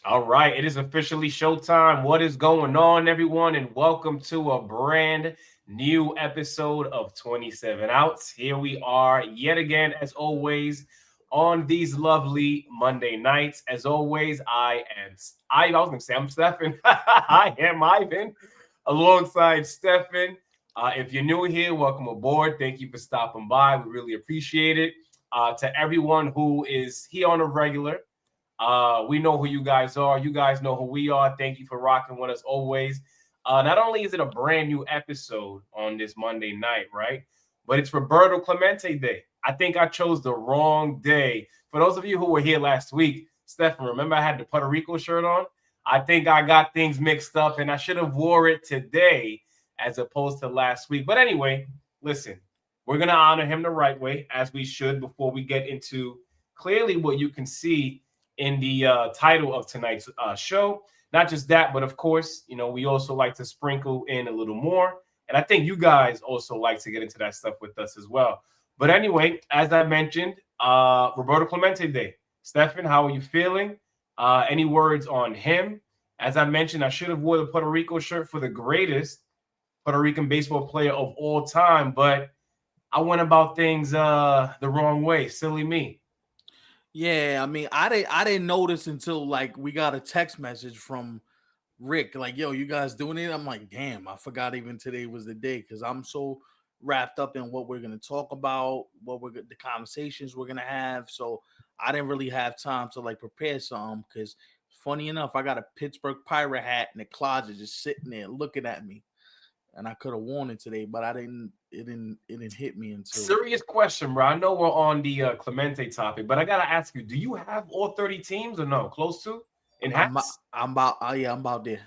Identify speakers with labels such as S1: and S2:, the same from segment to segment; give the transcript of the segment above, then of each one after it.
S1: All right, it is officially showtime. What is going on, everyone? And welcome to a brand new episode of 27 Outs. Here we are yet again, as always, on these lovely Monday nights. As always, I was gonna say I'm Stefan. I am Ivan alongside Stefan. If you're new here, welcome aboard. Thank you for stopping by. We really appreciate it. To everyone who is here on a regular. We know who you guys are. You guys know who we are. Thank you for rocking with us always. Not only is it a brand new episode on this Monday night, right? But it's Roberto Clemente Day. I think I chose the wrong day. For those of you who were here last week, Stefan, remember I had the Puerto Rico shirt on? I think I got things mixed up and I should have wore it today as opposed to last week. But anyway, listen, we're going to honor him the right way as we should before we get into clearly what you can see in the title of tonight's show. Not just that, but of course, we also like to sprinkle in a little more. And I think you guys also like to get into that stuff with us as well. But anyway, as I mentioned, Roberto Clemente Day. Stefan, how are you feeling? Any words on him? As I mentioned, I should have wore the Puerto Rico shirt for the greatest Puerto Rican baseball player of all time, but I went about things the wrong way. Silly me.
S2: Yeah, I mean, I didn't notice until like we got a text message from Rick, like, yo, you guys doing it? I'm like, damn, I forgot even today was the day because I'm so wrapped up in what we're gonna talk about, the conversations we're gonna have. So I didn't really have time to like prepare something because funny enough, I got a Pittsburgh Pirate hat in the closet just sitting there looking at me. And I could have worn it today, but I didn't. It didn't hit me until
S1: Serious question, bro. I know we're on the Clemente topic, but I gotta ask you: do you have all 30 teams or no? Close to in
S2: I'm
S1: hats,
S2: I'm about. Oh yeah, I'm about there.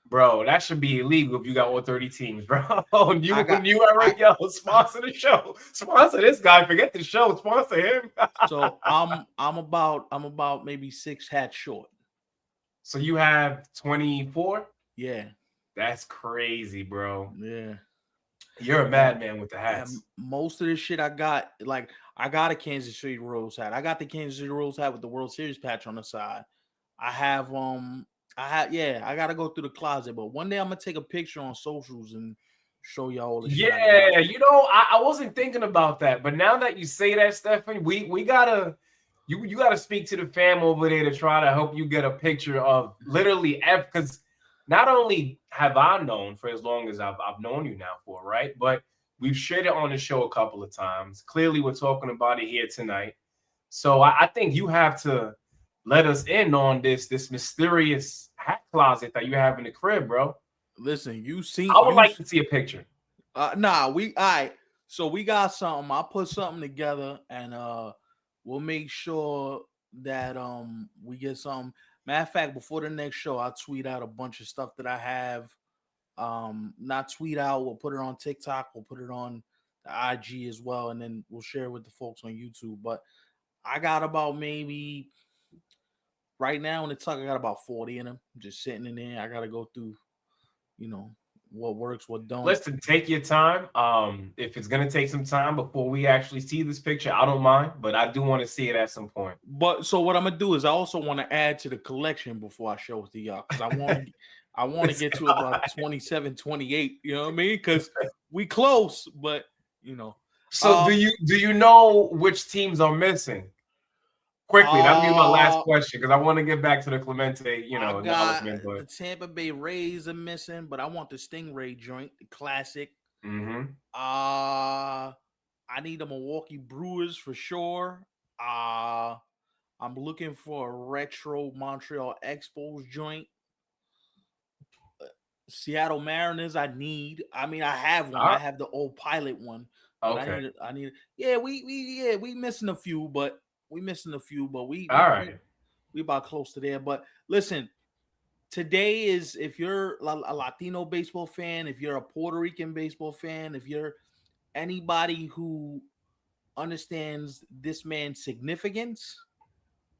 S1: bro. That should be illegal if you got all 30 teams, bro.
S2: I got.
S1: New era,
S2: I
S1: yo, sponsor the show, sponsor this guy. Forget the show, sponsor him.
S2: So I'm about maybe six hats short.
S1: So you have 24.
S2: Yeah,
S1: That's crazy, bro.
S2: yeah.
S1: You're a
S2: And
S1: madman with the
S2: and
S1: hats.
S2: most of the shit I got, like I got a Kansas City Royals hat. I got the Kansas City Royals hat with the World Series patch on the side. I have yeah, I gotta go through the closet, but one day I'm gonna take a picture on socials and show y'all all the shit I got.
S1: Yeah, I wasn't thinking about that, but now that you say that, Stephanie, we gotta you gotta speak to the fam over there to try to help you get a picture of literally because not only have I known for as long as I've known you now for, right? But we've shared it on the show a couple of times. Clearly, we're talking about it here tonight. So I think you have to let us in on this mysterious hat closet that you have in the crib, bro.
S2: Listen,
S1: I would like to see a picture.
S2: nah, we all right. So we got something. I'll put something together and we'll make sure that we get some. Matter of fact, before the next show, I'll tweet out a bunch of stuff that I have. Not tweet out, we'll put it on TikTok, we'll put it on the IG as well, and then we'll share it with the folks on YouTube. But I got about maybe right now in the tuck, I got about 40 in them. Just sitting in there. I gotta go through, you know, what works, what don't.
S1: Listen, take your time. If it's gonna take some time before we actually see this picture, I don't mind, but I do want to see it at some point.
S2: But so what I'm gonna do is I also want to add to the collection before I show it to y'all because I want to
S1: This
S2: get to
S1: guy.
S2: about 27, 28. You know what I mean? Because we close, but you know,
S1: So
S2: um,
S1: do you know which teams are missing? Quickly, that'll be my last
S2: uh,
S1: question because I want to get back to the Clemente,
S2: I got
S1: acknowledgement.
S2: the
S1: But
S2: Tampa Bay Rays are missing, but I want the Stingray joint, the classic.
S1: hmm
S2: I need the Milwaukee Brewers for sure. Uh, I'm looking for a retro Montreal Expos joint. Seattle Mariners, I need. I mean, I have one. I have the old pilot one, but
S1: okay,
S2: I need. Yeah, we missing a few, but
S1: all right.
S2: we about close to there. But listen, today is if you're a Latino baseball fan, if you're a Puerto Rican baseball fan, if you're anybody who understands this man's significance,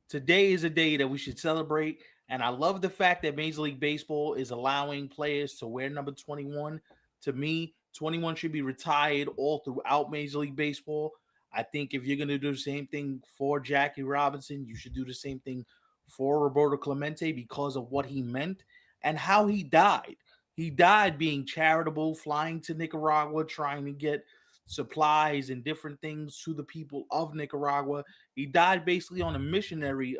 S2: today is a day that we should celebrate. And I love the fact that Major League Baseball is allowing players to wear number 21. To me, 21 should be retired all throughout Major League Baseball. I think if you're going to do the same thing for Jackie Robinson, you should do the same thing for Roberto Clemente because of what he meant and how he died. He died being charitable, flying to Nicaragua, trying to get supplies and different things to the people of Nicaragua. He died basically on a missionary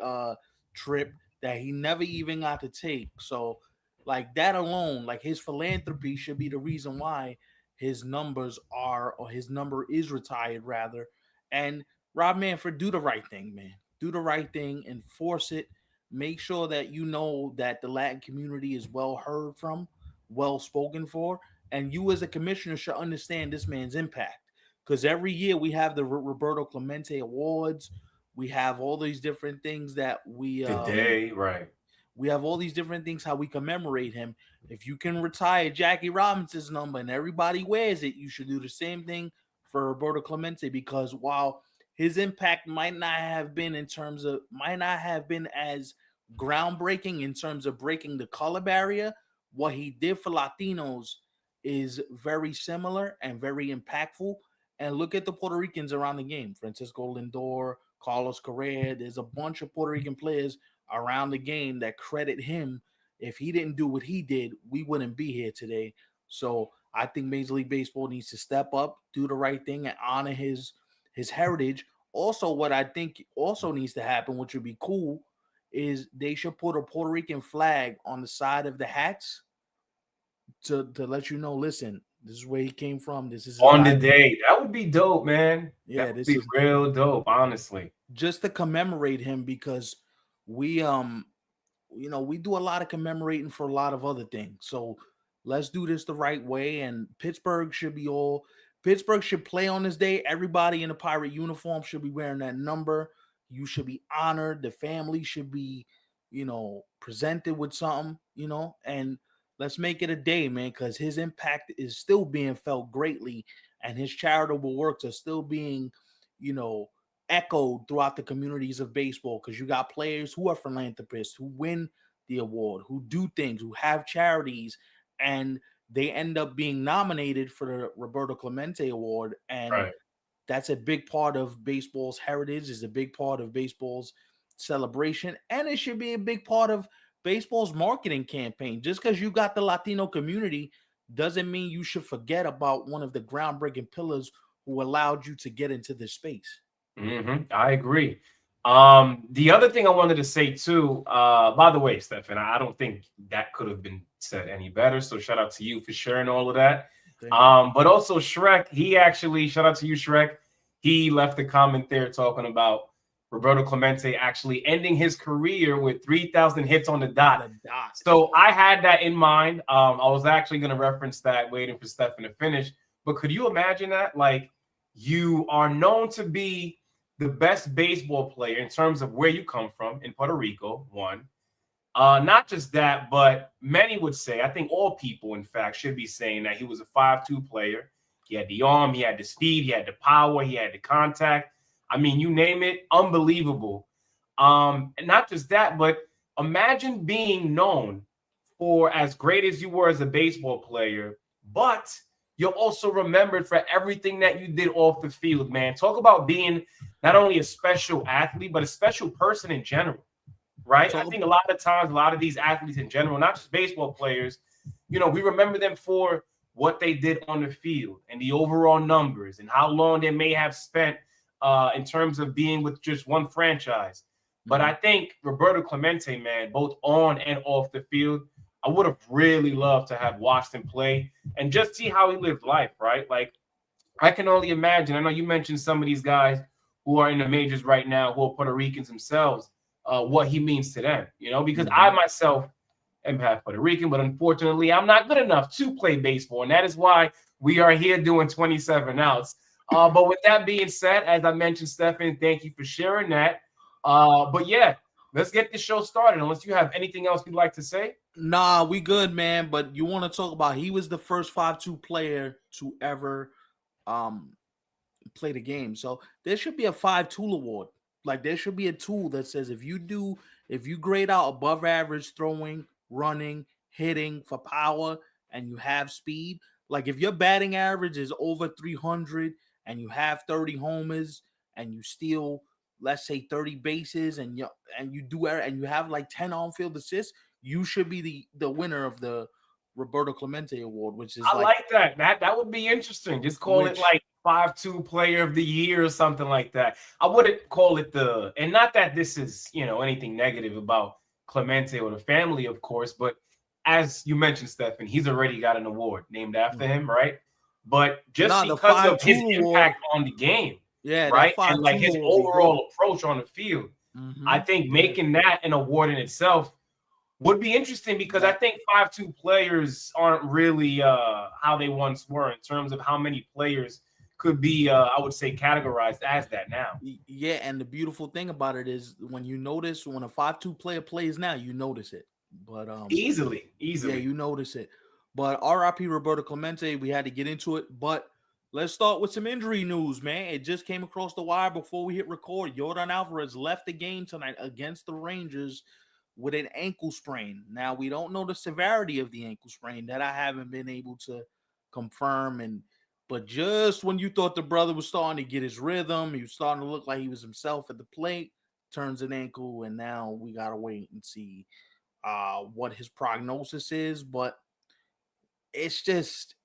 S2: trip that he never even got to take. So, like that alone, like his philanthropy should be the reason why his numbers are, or his number is retired rather. And Rob Manfred, do the right thing, man. Do the right thing, enforce it. Make sure that you know that the Latin community is well heard from, well spoken for, and you as a commissioner should understand this man's impact. Because every year we have the Roberto Clemente Awards, we have all these different things that
S1: Today, right.
S2: we have all these different things how we commemorate him. If you can retire Jackie Robinson's number and everybody wears it, you should do the same thing for Roberto Clemente, because while his impact might not have been as groundbreaking in terms of breaking the color barrier, what he did for Latinos is very similar and very impactful. And look at the Puerto Ricans around the game: Francisco Lindor, Carlos Correa. There's a bunch of Puerto Rican players around the game that credit him. If he didn't do what he did, we wouldn't be here today. So I think Major League Baseball needs to step up, do the right thing, and honor his heritage. Also, what I think also needs to happen, which would be cool, is they should put a Puerto Rican flag on the side of the hats to let you know, listen, this is where he came from. This is his
S1: On the
S2: life.
S1: day. That would be dope, man. That
S2: Yeah,
S1: would
S2: this
S1: be
S2: is
S1: real dope, honestly.
S2: just to commemorate him, because we we do a lot of commemorating for a lot of other things. So let's do this the right way. And Pittsburgh should play on this day. Everybody in a Pirate uniform should be wearing that number. You should be honored. The family should be, presented with something, and let's make it a day, man, because his impact is still being felt greatly, and his charitable works are still being, you know, echoed throughout the communities of baseball, because you got players who are philanthropists, who win the award, who do things, who have charities, and they end up being nominated for the Roberto Clemente Award. And
S1: Right.
S2: that's a big part of baseball's heritage, is a big part of baseball's celebration, and it should be a big part of baseball's marketing campaign. Just because you got the Latino community doesn't mean you should forget about one of the groundbreaking pillars who allowed you to get into this space.
S1: I agree. The other thing I wanted to say too, by the way, Stefan, I don't think that could have been said any better. So shout out to you for sharing all of that.
S2: Thank you.
S1: But also Shrek, he actually, shout out to you, Shrek. He left a comment there talking about Roberto Clemente actually ending his career with 3,000 hits on the dot. So I had that in mind. I was actually going to reference that, waiting for Stefan to finish. But could you imagine that? Like, you are known to be the best baseball player in terms of where you come from in Puerto Rico, one. Not just that, but many would say, I think all people, in fact, should be saying that he was a 5'2" player. He had the arm, he had the speed, he had the power, he had the contact. I mean, you name it, unbelievable. And not just that, but imagine being known for as great as you were as a baseball player, but you're also remembered for everything that you did off the field, man. Talk about being not only a special athlete, but a special person in general, right? I think a lot of times, a lot of these athletes in general, not just baseball players, we remember them for what they did on the field and the overall numbers and how long they may have spent in terms of being with just one franchise. But I think Roberto Clemente, man, both on and off the field, I would have really loved to have watched him play and just see how he lived life, right? Like, I can only imagine. I know you mentioned some of these guys who are in the majors right now, who are Puerto Ricans themselves, what he means to them, because I myself am half Puerto Rican, but unfortunately, I'm not good enough to play baseball. And that is why we are here doing 27 outs. But with that being said, as I mentioned, Stefan, thank you for sharing that. But yeah, let's get this show started. Unless you have anything else you'd like to say.
S2: Nah, we good, man. But you want to talk about, he was the first 5'2" player to ever play the game. So there should be a 5-tool award. Like, there should be a tool that says if you grade out above average throwing, running, hitting for power, and you have speed, like if your batting average is over 300 and you have 30 homers and you steal let's say 30 bases and you have like 10 on-field assists, you should be the winner of the Roberto Clemente Award, which is
S1: I
S2: like
S1: like that. That would be interesting. Just call it
S2: which
S1: like 5-2 player of the year or something like that. I wouldn't call it and not that this is, anything negative about Clemente or the family, of course, but as you mentioned, Stefan, he's already got an award named after him, right? But just
S2: nah, the
S1: because of
S2: 5-2
S1: his
S2: award,
S1: impact on the game,
S2: yeah, that
S1: right? And
S2: 5-2
S1: like his
S2: award will be good.
S1: overall approach on the field, I
S2: Mm-hmm.
S1: think
S2: Yeah.
S1: making that an award in itself would be interesting because I think 5-2 players aren't really how they once were in terms of how many players could be, I would say, categorized as that now.
S2: Yeah, and the beautiful thing about it is when a 5-2 player plays now, you notice it. But
S1: Easily,
S2: yeah,
S1: easily.
S2: you notice it. But RIP Roberto Clemente, we had to get into it. But let's start with some injury news, man. It just came across the wire before we hit record. Yordan Alvarez left the game tonight against the Rangers with an ankle sprain. Now, we don't know the severity of the ankle sprain. That I haven't been able to confirm. But just when you thought the brother was starting to get his rhythm, he was starting to look like he was himself at the plate, turns an ankle, and now we gotta wait and see what his prognosis is. But it's just,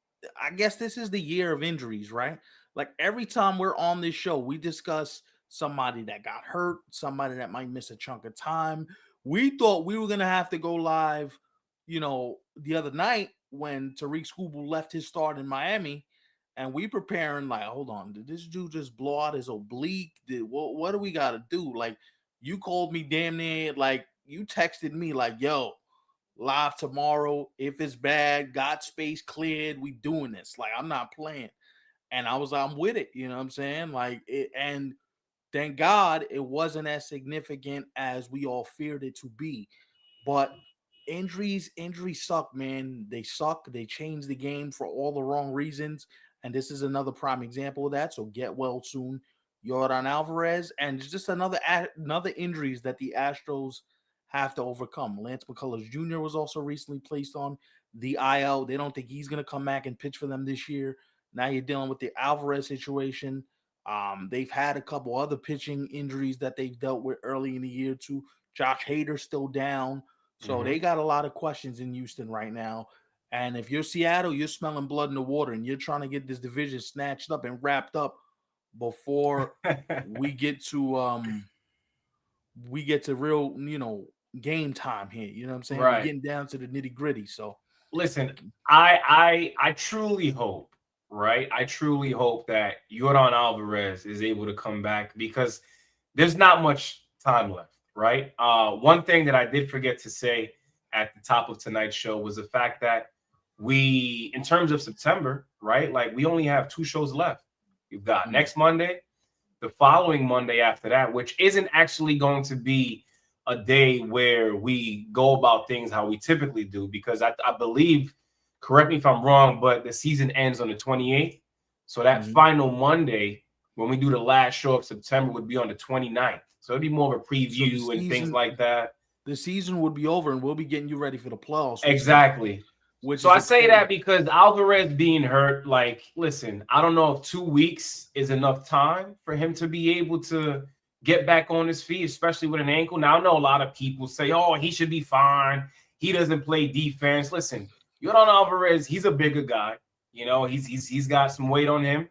S2: I guess this is the year of injuries, right? Like every time we're on this show, we discuss somebody that got hurt, somebody that might miss a chunk of time. We thought we were gonna have to go live, the other night when Tariq Skubal left his start in Miami, and we preparing like, hold on, did this dude just blow out his oblique? What do we gotta do? Like, you called me damn near, like you texted me like, yo, live tomorrow. If it's bad, got space cleared, we doing this. Like, I'm not playing. And I was like, I'm with it. You know what I'm saying? Like it, and thank God it wasn't as significant as we all feared it to be. But injuries suck, man. They suck. They change the game for all the wrong reasons. And this is another prime example of that. So get well soon, Yordan Alvarez. And it's just another injuries that the Astros have to overcome. Lance McCullers Jr. was also recently placed on the IL. They don't think he's going to come back and pitch for them this year. Now you're dealing with the Alvarez situation. They've had a couple other pitching injuries that they've dealt with early in the year too. Josh Hader's still down. So they got a lot of questions in Houston right now. And if you're Seattle, you're smelling blood in the water and you're trying to get this division snatched up and wrapped up before we get to real, game time here. You know what I'm saying? We're
S1: Right.
S2: getting down to the nitty-gritty. So
S1: Listen, I truly hope, right? I truly hope that Yordan Alvarez is able to come back because there's not much time left, right? One thing that I did forget to say at the top of tonight's show was the fact that we, in terms of September, right? Like we only have 2 shows left. You've got next Monday, the following Monday after that, which isn't actually going to be a day where we go about things how we typically do, because I believe, correct me if I'm wrong, but the season ends on the 28th. So that final Monday, when we do the last show of September, would be on the 29th. So it'd be more of a preview and things like that.
S2: The season would be over and we'll be getting you ready for the playoffs.
S1: Exactly. So I say that because Alvarez being hurt, like, listen, I don't know if 2 weeks is enough time for him to be able to get back on his feet, especially with an ankle. Now, I know a lot of people say, oh, he should be fine. He doesn't play defense. Listen, Yordan Alvarez, he's a bigger guy. He's got some weight on him.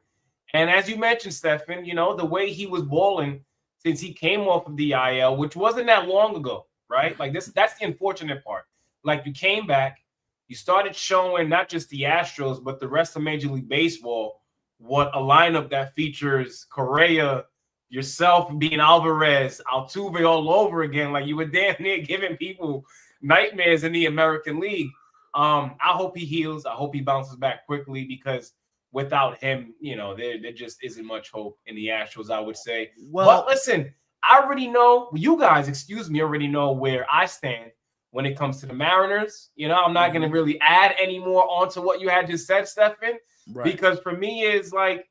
S1: And as you mentioned, Stefan, the way he was balling since he came off of the IL, which wasn't that long ago, right? Like that's the unfortunate part. Like you came back, you started showing not just the Astros, but the rest of Major League Baseball what a lineup that features Correa, yourself being Alvarez, Altuve all over again. Like you were damn near giving people nightmares in the American League. I hope he heals. I hope he bounces back quickly because without him, there just isn't much hope in the Astros, I would say. Well, but listen, I already know, you guys, already know where I stand when it comes to the Mariners. I'm not going to really add any more onto what you had just said, Stefan, because for me is like,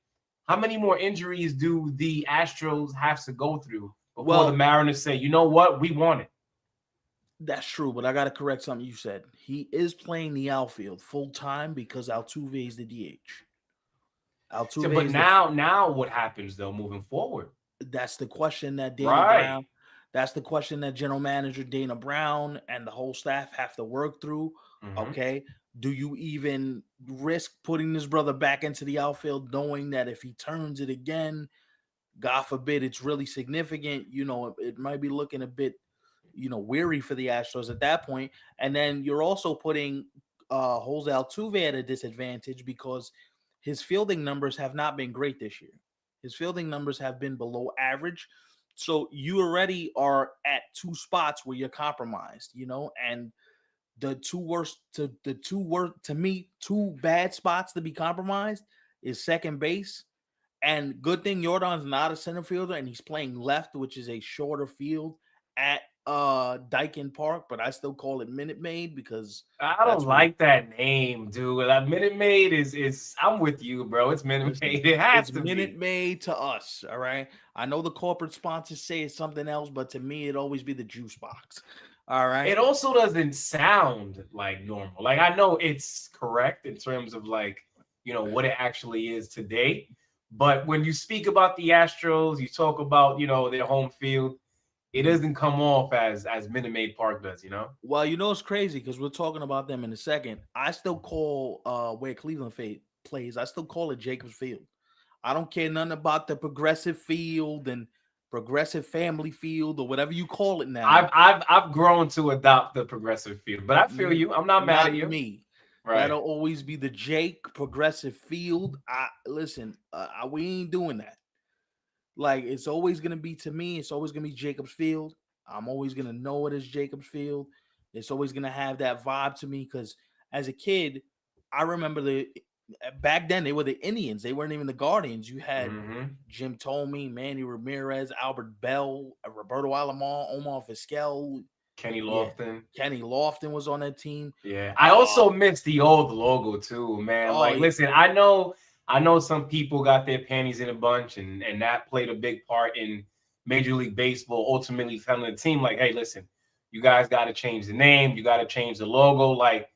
S1: how many more injuries do the Astros have to go through before the Mariners say, you know what, we want it?
S2: That's true, but I got to correct something you said. He is playing the outfield full time because Altuve is the DH.
S1: Altuve. But now what happens though moving forward?
S2: That's the question that Dana
S1: Right.
S2: Brown. That's the question that General Manager Dana Brown and the whole staff have to work through.
S1: Mm-hmm.
S2: Okay, do you even risk putting this brother back into the outfield, knowing that if he turns it again, God forbid, it's really significant? It might be looking a bit, weary for the Astros at that point. And then you're also putting Jose Altuve at a disadvantage because his fielding numbers have not been great this year. His fielding numbers have been below average. So you already are at two spots where you're compromised, and to me, two bad spots to be compromised is second base. And good thing Jordan's not a center fielder and he's playing left, which is a shorter field at Daikin Park, but I still call it Minute Maid because
S1: I don't
S2: that's where
S1: like that name, dude. Like Minute Maid is. I'm with you, bro. It's Minute
S2: listen,
S1: Maid. It has
S2: it's
S1: to
S2: Minute
S1: be.
S2: Maid to us. All right. I know the corporate sponsors say it's something else, but to me, it'd always be the juice box. All right.
S1: It also doesn't sound like normal. Like I know it's correct in terms of like, what it actually is today. But when you speak about the Astros, you talk about, their home field, it doesn't come off as Minute Maid Park does,
S2: Well, it's crazy because we're talking about them in a second. I still call where Cleveland plays, I still call it Jacobs Field. I don't care nothing about the progressive field and progressive family field or whatever you call it
S1: I've
S2: now.
S1: I've I've grown to adopt the progressive field, but I feel
S2: N-
S1: you. I'm not mad at
S2: Not
S1: you.
S2: me.
S1: Right.
S2: That'll always be the Jake progressive field. I listen. We ain't doing that. Like it's always gonna be to me. It's always gonna be Jacobs Field. I'm always gonna know it as Jacobs Field. It's always gonna have that vibe to me because as a kid, I remember back then they were the Indians. They weren't even the Guardians. You had
S1: Mm-hmm.
S2: Jim Thome, Manny Ramirez, Albert Bell, Roberto Alomar, Omar Vizquel.
S1: Kenny
S2: Yeah,
S1: Lofton.
S2: Kenny Lofton was on that team.
S1: Yeah. I
S2: Uh
S1: also miss the old logo too, man.
S2: oh,
S1: Like, listen, I know some people got their panties in a bunch, and that played a big part in Major League Baseball ultimately telling the team, like, hey, listen, you guys got to change the name, you got to change the logo, like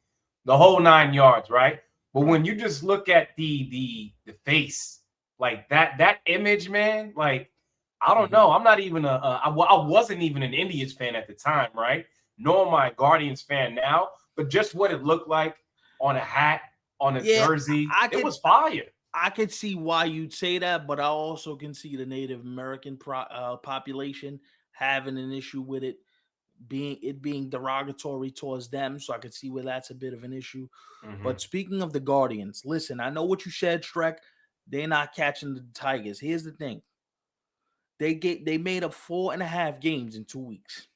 S1: the whole 9 yards, right? But
S2: right.
S1: when you just look at the face, like that image, man, like I don't
S2: Mhm.
S1: know. I'm not even I wasn't even an Indians fan at the time, right? Nor am I a Guardians fan now, but just what it looked like on a hat, on a
S2: Yeah,
S1: jersey,
S2: I
S1: it
S2: could
S1: was fire.
S2: I could see why you'd say that, but I also can see the Native American population having an issue with it being derogatory towards them. So I could see where that's a bit of an issue.
S1: Mm-hmm.
S2: But speaking of the Guardians, listen, I know what you said, Shrek. They're not catching the Tigers. Here's the thing: they made up 4.5 games in 2 weeks.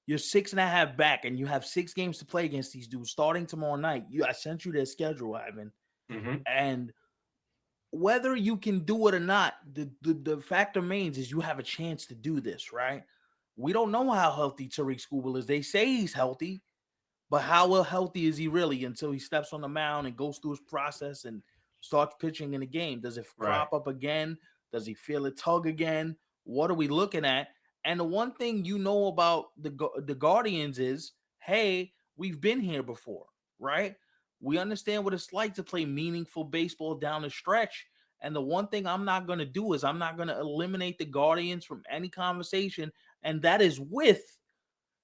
S2: You're 6.5 back, and you have 6 games to play against these dudes starting tomorrow night. I sent you their schedule, Ivan,
S1: Mm-hmm.
S2: and whether you can do it or not, the fact remains is you have a chance to do this, right? We don't know how healthy Tariq Skubal is. They say he's healthy, but how well healthy is he really until he steps on the mound and goes through his process and starts pitching in the game? Does it
S1: Right.
S2: crop up again? Does he feel it tug again? What are we looking at? And the one thing you know about the Guardians is, hey, we've been here before, right? We understand what it's like to play meaningful baseball down the stretch. And the one thing I'm not going to do is I'm not going to eliminate the Guardians from any conversation. And that is with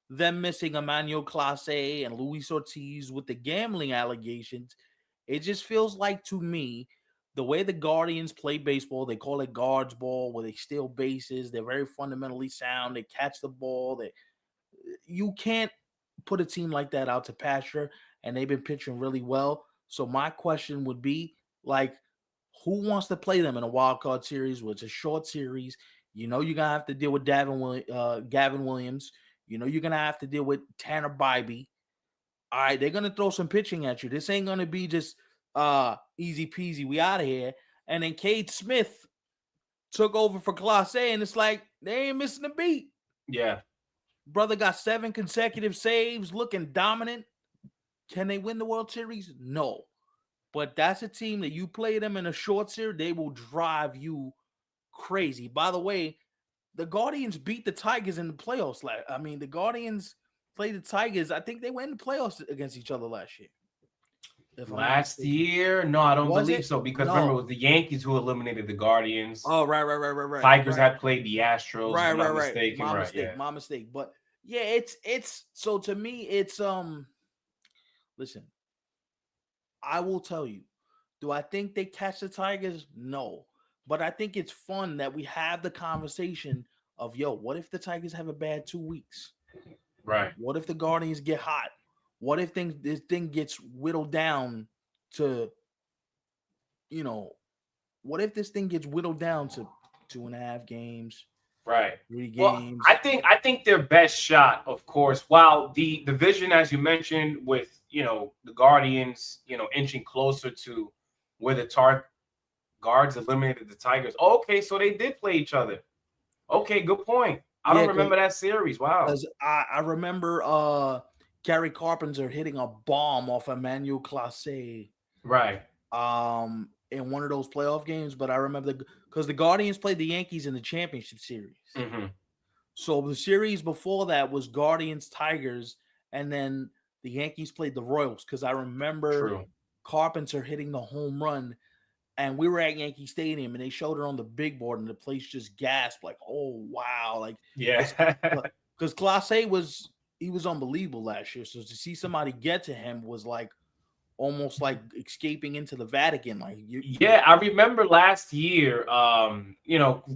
S2: them missing Emmanuel Clase and Luis Ortiz with the gambling allegations. It just feels like to me the way the Guardians play baseball, they call it guards ball, where they steal bases. They're very fundamentally sound. They catch the ball. You can't put a team like that out to pasture, and they've been pitching really well. So my question would be like, who wants to play them in a wild card series, which is a short series? You're gonna have to deal with Gavin Williams. You're gonna have to deal with Tanner Bybee. All right, they're gonna throw some pitching at you. This ain't gonna be just easy peasy. We out of here. And then Cade Smith took over for Clase, and it's like they ain't missing a beat.
S1: Yeah.
S2: Brother got 7 consecutive saves, looking dominant. Can they win the World Series? No. But that's a team that you play them in a short series, they will drive you crazy. By the way, the Guardians beat the Tigers in the playoffs. I mean, the Guardians played the Tigers. I think they went in the playoffs against each other last year. If I'm not
S1: Last
S2: mistaken.
S1: year, no, I don't
S2: Was
S1: believe
S2: it?
S1: so because remember it
S2: No.
S1: was the Yankees who eliminated the Guardians.
S2: Oh, right,
S1: Tigers
S2: right.
S1: had played the Astros, if I'm not
S2: Right.
S1: mistaken.
S2: My
S1: Right?
S2: mistake.
S1: Yeah.
S2: My mistake. But yeah, it's so to me, it's listen, I will tell you, do I think they catch the Tigers? No. But I think it's fun that we have the conversation of what if the Tigers have a bad 2 weeks?
S1: Right.
S2: What if the Guardians get hot? What if this thing gets whittled down to, you know, what if this thing gets whittled down to 2.5 games,
S1: Right.
S2: three
S1: Well, I
S2: games?
S1: think I think their best shot, of course, while the division, as you mentioned, with the Guardians, inching closer to where the guards eliminated the Tigers. Okay, so they did play each other. Okay, good point. I don't
S2: Yeah,
S1: remember that series. Wow.
S2: because I remember Gary Carpenter hitting a bomb off Emmanuel Clase
S1: Right.
S2: in one of those playoff games. But I remember because the Guardians played the Yankees in the championship series.
S1: Mm-hmm.
S2: So the series before that was Guardians Tigers, and then the Yankees played the Royals. Because I remember
S1: True.
S2: Carpenter hitting the home run, and we were at Yankee Stadium, and they showed it on the big board, and the place just gasped, like, "Oh wow!" Like,
S1: Yeah.
S2: because Class A was unbelievable last year. So to see somebody get to him was like almost like escaping into the Vatican. Like
S1: Yeah, I remember last year,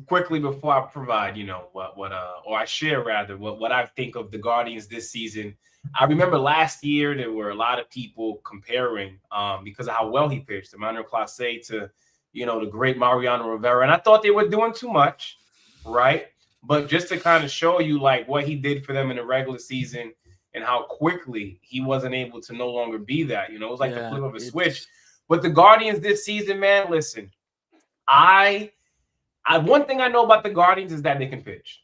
S1: quickly before I provide, or I share rather what I think of the Guardians this season. I remember last year there were a lot of people comparing because of how well he pitched, Emmanuel Clase to, the great Mariano Rivera. And I thought they were doing too much, right? But just to kind of show you like what he did for them in the regular season and how quickly he wasn't able to no longer be that, it was like the flip of a switch. But the Guardians this season, man, listen, I one thing I know about the Guardians is that they can pitch,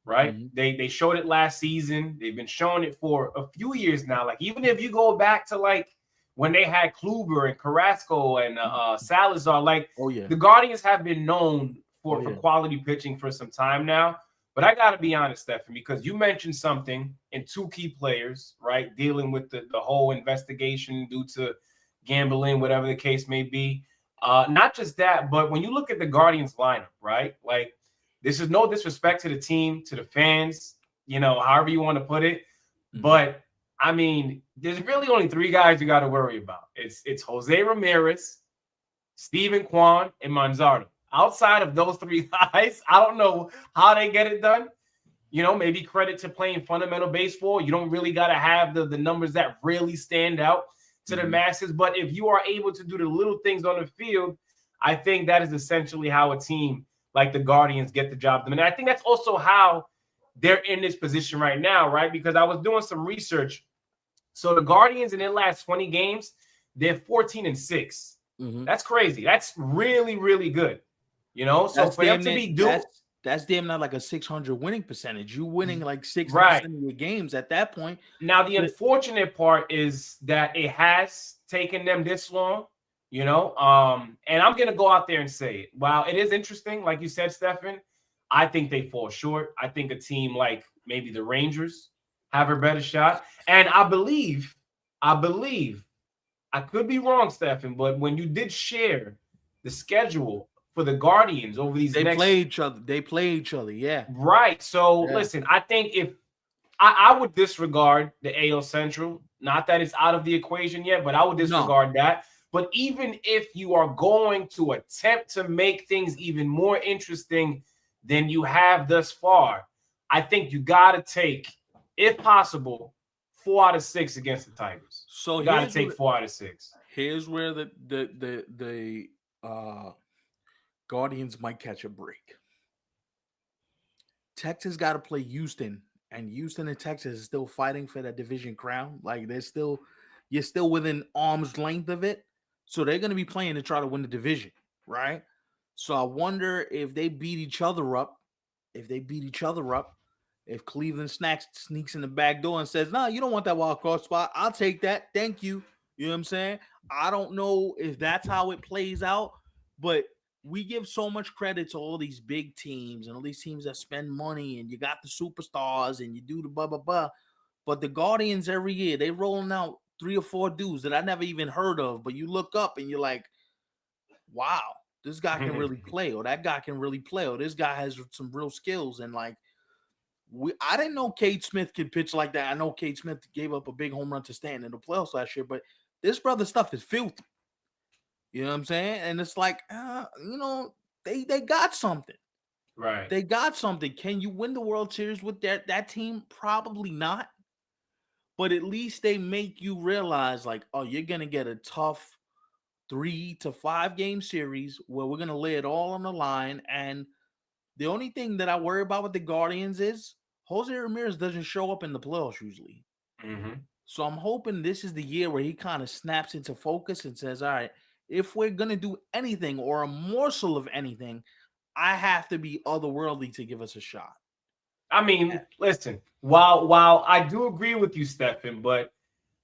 S1: right?
S2: Mm-hmm.
S1: They showed it last season. They've been showing it for a few years now. Like even if you go back to like when they had Kluber and Carrasco and Salazar, like the Guardians have been known for quality pitching for some time now. But I got to be honest, Stephen, because you mentioned something in two key players, right? Dealing with the whole investigation due to gambling, whatever the case may be. Not just that, but when you look at the Guardians lineup, right? Like, this is no disrespect to the team, to the fans, however you want to put it. Mm-hmm. But I mean, there's really only three guys you got to worry about. It's Jose Ramirez, Steven Kwan, and Manzardo. Outside of those three guys, I don't know how they get it done. Maybe credit to playing fundamental baseball. You don't really got to have the numbers that really stand out to the masses. But if you are able to do the little things on the field, I think that is essentially how a team like the Guardians get the job done. And I think that's also how they're in this position right now, right? Because I was doing some research. So the Guardians in their last 20 games, they're 14-6. Mm-hmm. That's crazy. That's really, really good. So
S2: that's
S1: for them to be doing
S2: that's damn not like a 600 winning percentage. You winning like 60% of your games at that point.
S1: Now the unfortunate part is that it has taken them this long, and I'm gonna go out there and say it. While it is interesting, like you said, Stephen, I think they fall short. I think a team like maybe the Rangers have a better shot, and I believe, I could be wrong, Stephen, but when you did share the schedule for the Guardians over these
S2: play each other. They play each other, yeah.
S1: Right. So listen, I think if I would disregard the AL Central, not that it's out of the equation yet, but I would disregard that. But even if you are going to attempt to make things even more interesting than you have thus far, I think you got to take, if possible, 4 out of 6 against the Tigers. So you got to take 4 out of 6.
S2: Here's where the Guardians might catch a break. Texas got to play Houston, and Houston and Texas is still fighting for that division crown. Like you're still within arm's length of it. So they're going to be playing to try to win the division, right? So I wonder if they beat each other up. If Cleveland sneaks in the back door and says, "No, you don't want that wild card spot. I'll take that. Thank you." You know what I'm saying? I don't know if that's how it plays out, but we give so much credit to all these big teams and all these teams that spend money, and you got the superstars and you do the blah, blah, blah. But the Guardians every year, they rolling out 3 or 4 dudes that I never even heard of, but you look up and you're like, wow, this guy can really play, or that guy can really play, or this guy has some real skills. And like, I didn't know Cade Smith could pitch like that. I know Cade Smith gave up a big home run to Stanton in the playoffs last year, but this brother's stuff is filthy. You know what I'm saying? And it's like, they got something.
S1: Right.
S2: They got something. Can you win the World Series with that team? Probably not. But at least they make you realize, like, oh, you're going to get a tough 3 to 5 game series where we're going to lay it all on the line. And the only thing that I worry about with the Guardians is Jose Ramirez doesn't show up in the playoffs usually.
S1: Mm-hmm.
S2: So I'm hoping this is the year where he kind of snaps into focus and says, all right, if we're going to do anything or a morsel of anything, I have to be otherworldly to give us a shot.
S1: I mean, listen, while I do agree with you, Stefan, but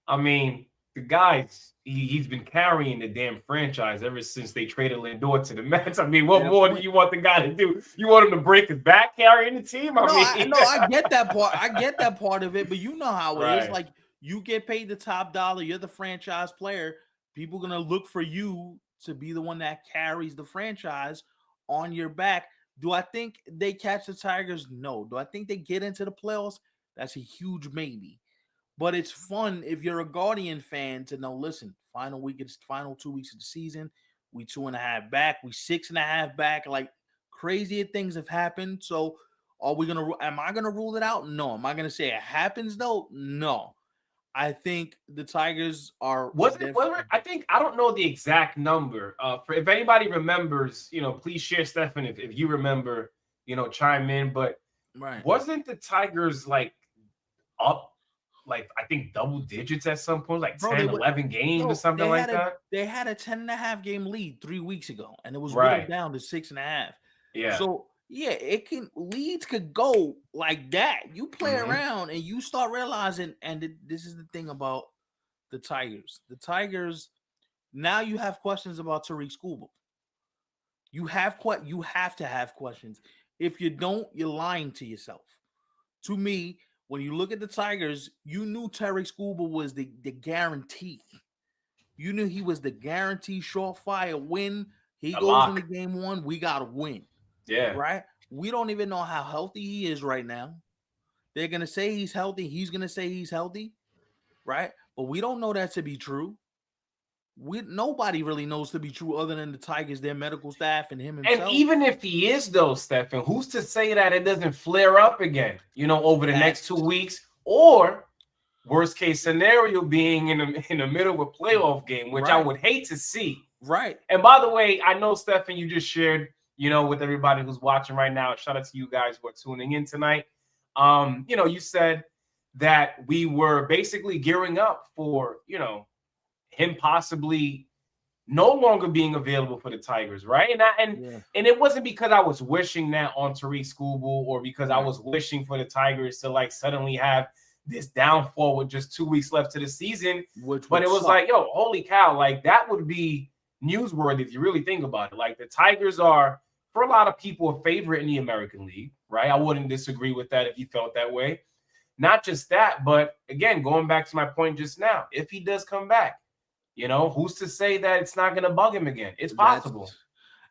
S1: I mean, the guy's he's been carrying the damn franchise ever since they traded Lindor to the Mets. I mean, what more do you want the guy to do? You want him to break his back carrying the team?
S2: I get that part. I get that part of it, but you know how it is. Like, you get paid the top dollar, you're the franchise player. People are gonna look for you to be the one that carries the franchise on your back. Do I think they catch the Tigers? No. Do I think they get into the playoffs? That's a huge maybe. But it's fun if you're a Guardian fan to know, listen, final 2 weeks of the season, we 2.5 back, we 6.5 back. Like, crazier things have happened. So am I gonna rule it out? No. Am I gonna say it happens though? No. I think the Tigers are.
S1: I think I don't know the exact number. If anybody remembers, please share, Stefan, if you remember, chime in. But wasn't the Tigers like up, like I think double digits at some point, like 10, 11 games or something like that?
S2: They had a 10.5 game lead 3 weeks ago, and it was whittled down to 6.5.
S1: Yeah.
S2: So yeah, leads could go like that. You play around and you start realizing, and this is the thing about the Tigers. The Tigers, now you have questions about Tarik Skubal. You have to have questions. If you don't, you're lying to yourself. To me, when you look at the Tigers, you knew Tarik Skubal was the guarantee. You knew he was the guarantee surefire win. He goes into game 1, we got to win.
S1: Yeah.
S2: Right? We don't even know how healthy he is right now. They're going to say he's healthy. He's going to say he's healthy. Right? But we don't know that to be true. Nobody really knows to be true other than the Tigers, their medical staff, and him himself.
S1: And even if he is, though, Stefan, who's to say that it doesn't flare up again, over the next 2 weeks? Or worst case scenario being in the middle of a playoff game, which I would hate to see.
S2: Right.
S1: And by the way, I know, Stefan, you just shared, with everybody who's watching right now. Shout out to you guys who are tuning in tonight. You said that we were basically gearing up for, him possibly no longer being available for the Tigers, right? And it wasn't because I was wishing that on Tarik Skubal or because I was wishing for the Tigers to like suddenly have this downfall with just 2 weeks left to the season. But it was like, yo, holy cow, like that would be newsworthy if you really think about it. Like the Tigers are, for a lot of people, a favorite in the American League, right? I wouldn't disagree with that if you felt that way. Not just that, but again, going back to my point just now, if he does come back, who's to say that it's not going to bug him again? It's possible.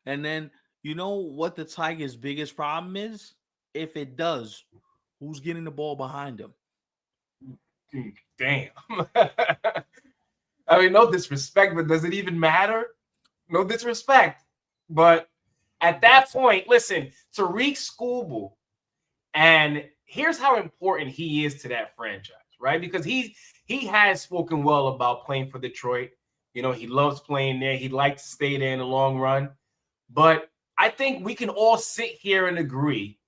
S2: And then, what the Tigers' biggest problem is? If it does, who's getting the ball behind him?
S1: Damn. I mean, no disrespect, but does it even matter? No disrespect. But at that point, listen, Tarik Skubal, and here's how important he is to that franchise, right? Because he has spoken well about playing for Detroit. He loves playing there. He'd like to stay there in the long run. But I think we can all sit here and agree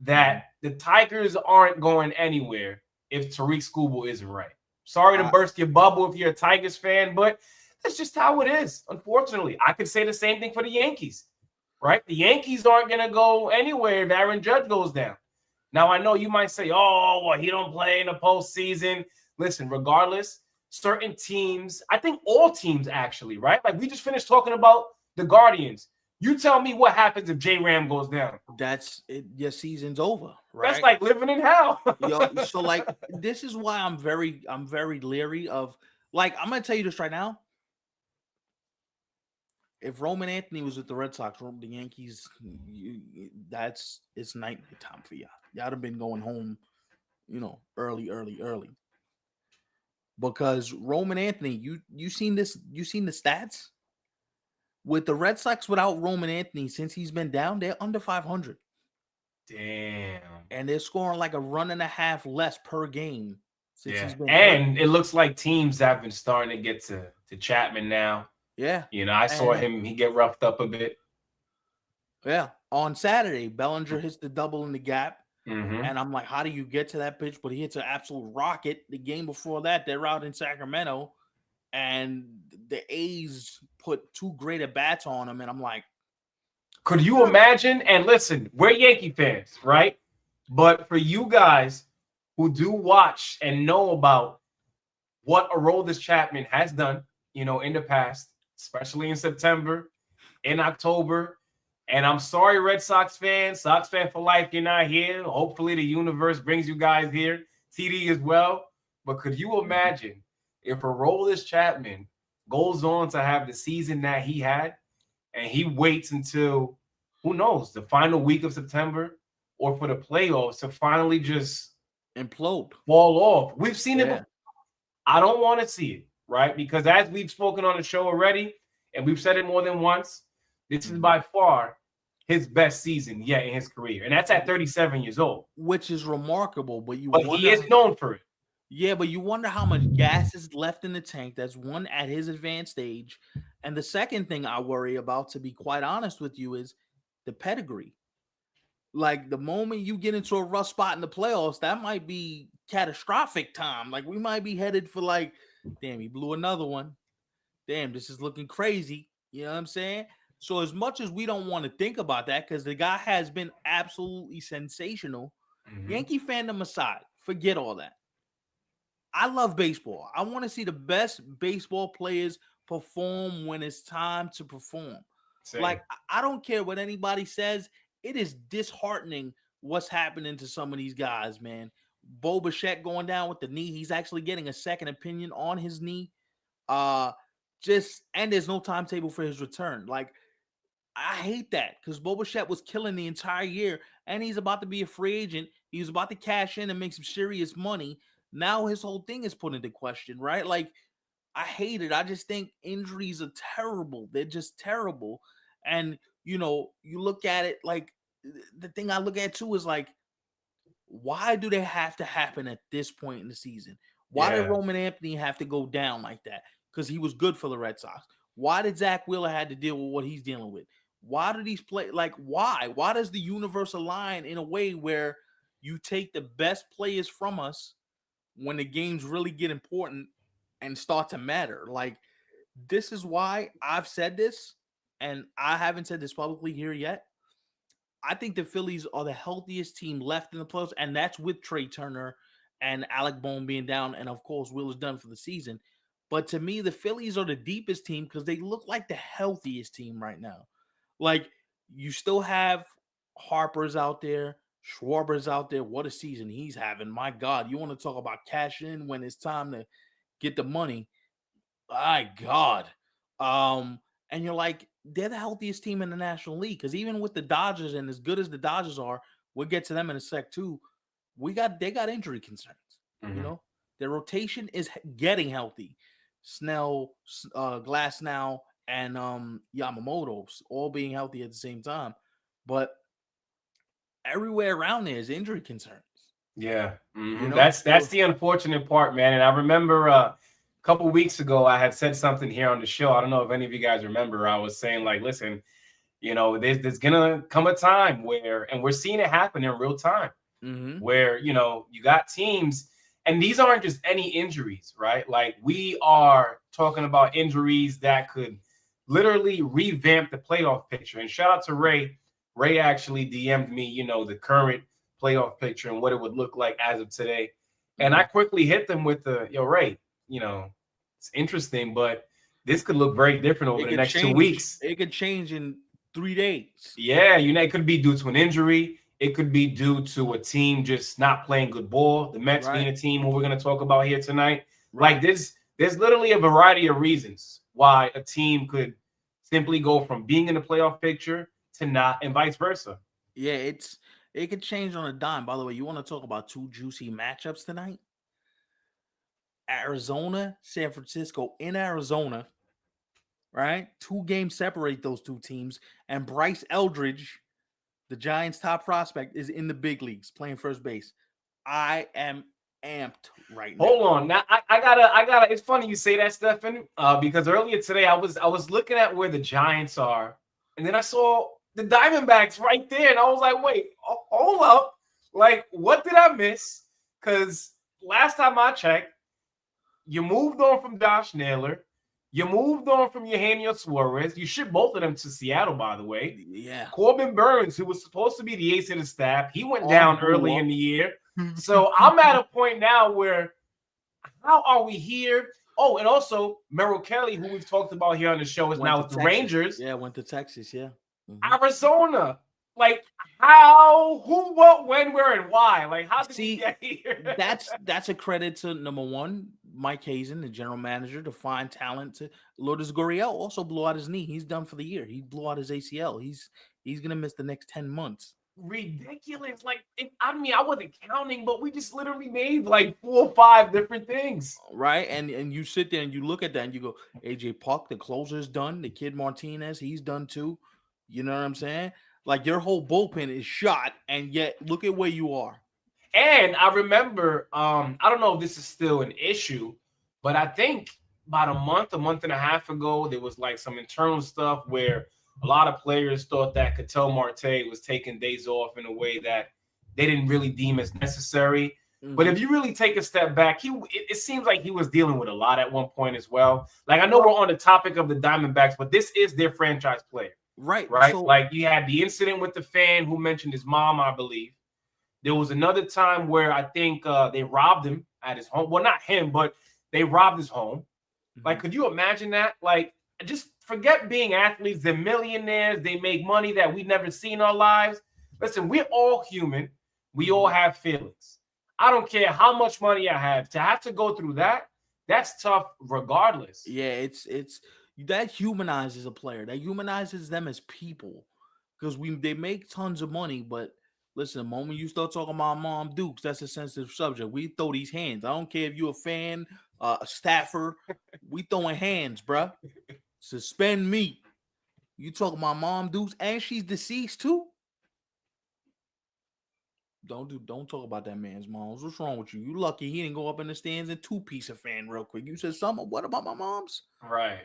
S1: that the Tigers aren't going anywhere if Tarik Skubal isn't right. Sorry to burst your bubble if you're a Tigers fan, but that's just how it is, unfortunately. I could say the same thing for the Yankees, right? The Yankees aren't going to go anywhere if Aaron Judge goes down. Now, I know you might say, he don't play in the postseason. Listen, regardless, certain teams, I think all teams actually, right? Like we just finished talking about the Guardians. You tell me what happens if J-Ram goes down.
S2: That's it. Your season's over, right?
S1: That's like living in hell.
S2: So like, this is why I'm very leery of Like, I'm gonna tell you this right now. If Roman Anthony was with the Red Sox, the Yankees, it's night time for y'all. Y'all have been going home, early. Because Roman Anthony, you seen this? You seen the stats with the Red Sox without Roman Anthony since he's been down? They're under 500.
S1: Damn.
S2: And they're scoring like a run and a half less per game since he's been
S1: and hurt. It looks like teams have been starting to get to Chapman now.
S2: Yeah.
S1: I saw him, he get roughed up a bit.
S2: Yeah. On Saturday, Bellinger hits the double in the gap.
S1: Mm-hmm.
S2: And I'm like, how do you get to that pitch? But he hits an absolute rocket. The game before that, they're out in Sacramento. And the A's put 2 great at-bats on him. And I'm like,
S1: could you imagine? And listen, we're Yankee fans, right? But for you guys who do watch and know about what Aroldis Chapman has done, in the past, especially in September, in October. And I'm sorry, Red Sox fans, Sox fan for life, you're not here. Hopefully the universe brings you guys here, TD as well. But could you imagine if Aroldis Chapman goes on to have the season that he had, and he waits until, who knows, the final week of September or for the playoffs to finally just
S2: implode,
S1: fall off? We've seen it before. I don't want to see it, right? Because as we've spoken on the show already, and we've said it more than once, this is by far his best season yet in his career. And that's at 37 years old.
S2: Which is remarkable, but
S1: he is known for it.
S2: Yeah, but you wonder how much gas is left in the tank. That's one, at his advanced age. And the second thing I worry about, to be quite honest with you, is the pedigree. Like, the moment you get into a rough spot in the playoffs, that might be catastrophic time. Like, we might be headed for like, damn, he blew another one. Damn, this is looking crazy. You know what I'm saying? So as much as we don't want to think about that, because the guy has been absolutely sensational, Yankee fandom aside, forget all that. I love baseball. I want to see the best baseball players perform when it's time to perform. Same. Like, I don't care what anybody says. It is disheartening what's happening to some of these guys, man. Bo Bichette going down with the knee. He's actually getting a second opinion on his knee. And there's no timetable for his return. Like, I hate that, because Bo Bichette was killing the entire year, and he's about to be a free agent. He was about to cash in and make some serious money. Now his whole thing is put into question, right? Like, I hate it. I just think injuries are terrible. They're just terrible. And, you look at it, like, the thing I look at too is like, why do they have to happen at this point in the season? Why did Roman Anthony have to go down like that? Because he was good for the Red Sox. Why did Zach Wheeler have to deal with what he's dealing with? Why do these play? Like, why? Why does the universe align in a way where you take the best players from us when the games really get important and start to matter? Like, this is why I've said this, and I haven't said this publicly here yet. I think the Phillies are the healthiest team left in the playoffs, and that's with Trey Turner and Alec Bohm being down, and of course Wheeler's done for the season. But to me, the Phillies are the deepest team because they look like the healthiest team right now. Like, you still have Harper's out there, Schwarber's out there. What a season he's having. My God, you want to talk about cash in when it's time to get the money. My God. And you're like, they're the healthiest team in the National League, because even with the Dodgers, and as good as the Dodgers are, we'll get to them in a sec too, they got injury concerns. Their rotation is getting healthy. Snell, Glasnow, and Yamamoto all being healthy at the same time, but everywhere around there is injury concerns.
S1: Yeah, that's the unfortunate part, man. And I remember a couple weeks ago I had said something here on the show. I don't know if any of you guys remember. I was saying, like, listen, there's gonna come a time where, and we're seeing it happen in real time, where you got teams. And these aren't just any injuries, right? Like, we are talking about injuries that could literally revamp the playoff picture. And shout out to Ray. Ray actually DM'd me, the current playoff picture and what it would look like as of today. And I quickly hit them with Ray, it's interesting, but this could look very different over the next 2 weeks.
S2: It could change in 3 days.
S1: Yeah, it could be due to an injury. It could be due to a team just not playing good ball. The Mets being a team who we're going to talk about here tonight. Like, there's literally a variety of reasons why a team could simply go from being in the playoff picture to not, and vice versa.
S2: Yeah, it could change on a dime. By the way, you want to talk about two juicy matchups tonight? Arizona, San Francisco in Arizona, right? 2 games separate those two teams, and Bryce Eldridge, the Giants' top prospect, is in the big leagues playing first base. I am amped right now.
S1: Hold on, now I gotta. It's funny you say that, Stefan, because earlier today I was looking at where the Giants are, and then I saw the Diamondbacks right there, and I was like, wait, hold up, like what did I miss? Because last time I checked, you moved on from Josh Naylor. You moved on from Eugenio Suarez. You shipped both of them to Seattle, by the way.
S2: Yeah.
S1: Corbin Burns, who was supposed to be the ace of the staff, he went
S2: All
S1: down
S2: blew
S1: early
S2: up.
S1: in the year. So I'm at a point now where, how are we here? Oh, and also Merrill Kelly, who we've talked about here on the show, is
S2: Went
S1: now
S2: to
S1: with the
S2: Texas.
S1: Rangers.
S2: Yeah, went to Texas. Yeah.
S1: Arizona. Like, how, who, what, when, where, and why? Like, how did we get here?
S2: That's a credit to number one, Mike Hazen, the general manager, to find talent. To Lourdes Gurriel also blew out his knee. He's done for the year. He blew out his ACL. He's gonna miss the next 10 months.
S1: Ridiculous. Like, I mean, I wasn't counting, but we just literally made like 4 or 5 different things.
S2: Right. And you sit there and you look at that and you go, AJ Puck, the closer's done. The kid Martinez, he's done too. You know what I'm saying? Like your whole bullpen is shot, and yet look at where you are.
S1: And I remember, I don't know if this is still an issue, but I think about a month and a half ago, there was like some internal stuff where a lot of players thought that Ketel Marte was taking days off in a way that they didn't really deem as necessary. But if you really take a step back, it seems like he was dealing with a lot at one point as well. Like, I know we're on the topic of the Diamondbacks, but this is their franchise player.
S2: Right.
S1: So, like, you had the incident with the fan who mentioned his mom, I believe. There was another time where I think they robbed him at his home. Well, not him, but they robbed his home. Like, could you imagine that? Like, just forget being athletes. They're millionaires. They make money that we've never seen in our lives. Listen, we're all human. We all have feelings. I don't care how much money I have. To have to go through that, that's tough regardless.
S2: Yeah, it's that humanizes a player. That humanizes them as people. Because they make tons of money, but listen, the moment you start talking about Mom Dukes, that's a sensitive subject. We throw these hands. I don't care if you're a fan, a staffer. We throwing hands, bruh. Suspend me. You talking about Mom Dukes, and she's deceased too. Don't talk about that man's moms. What's wrong with you? You lucky he didn't go up in the stands and two-piece a fan real quick. You said something. What about my moms?
S1: Right.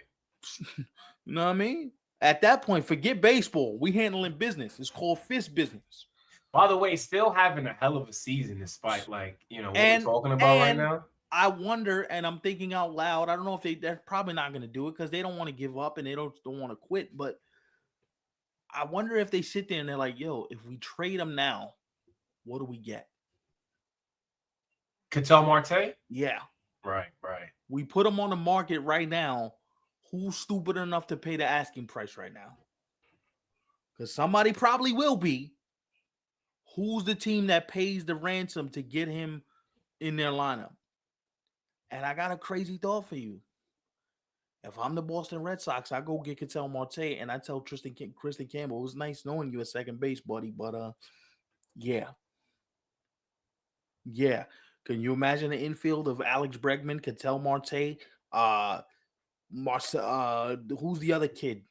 S2: You know what I mean? At that point, forget baseball. We handling business. It's called fist business.
S1: By the way, still having a hell of a season despite, like, you know, what we're talking about right now.
S2: I wonder, and I'm thinking out loud, I don't know if they're probably not going to do it because they don't want to give up and they don't want to quit. But I wonder if they sit there and they're like, yo, if we trade them now, what do we get?
S1: Ketel Marte?
S2: Yeah.
S1: Right.
S2: We put them on the market right now. Who's stupid enough to pay the asking price right now? Because somebody probably will be. Who's the team that pays the ransom to get him in their lineup? And I got a crazy thought for you. If I'm the Boston Red Sox, I go get Ketel Marte and I tell Kristen Campbell, it was nice knowing you at second base, buddy. But yeah. Can you imagine the infield of Alex Bregman, Ketel Marte, who's the other kid?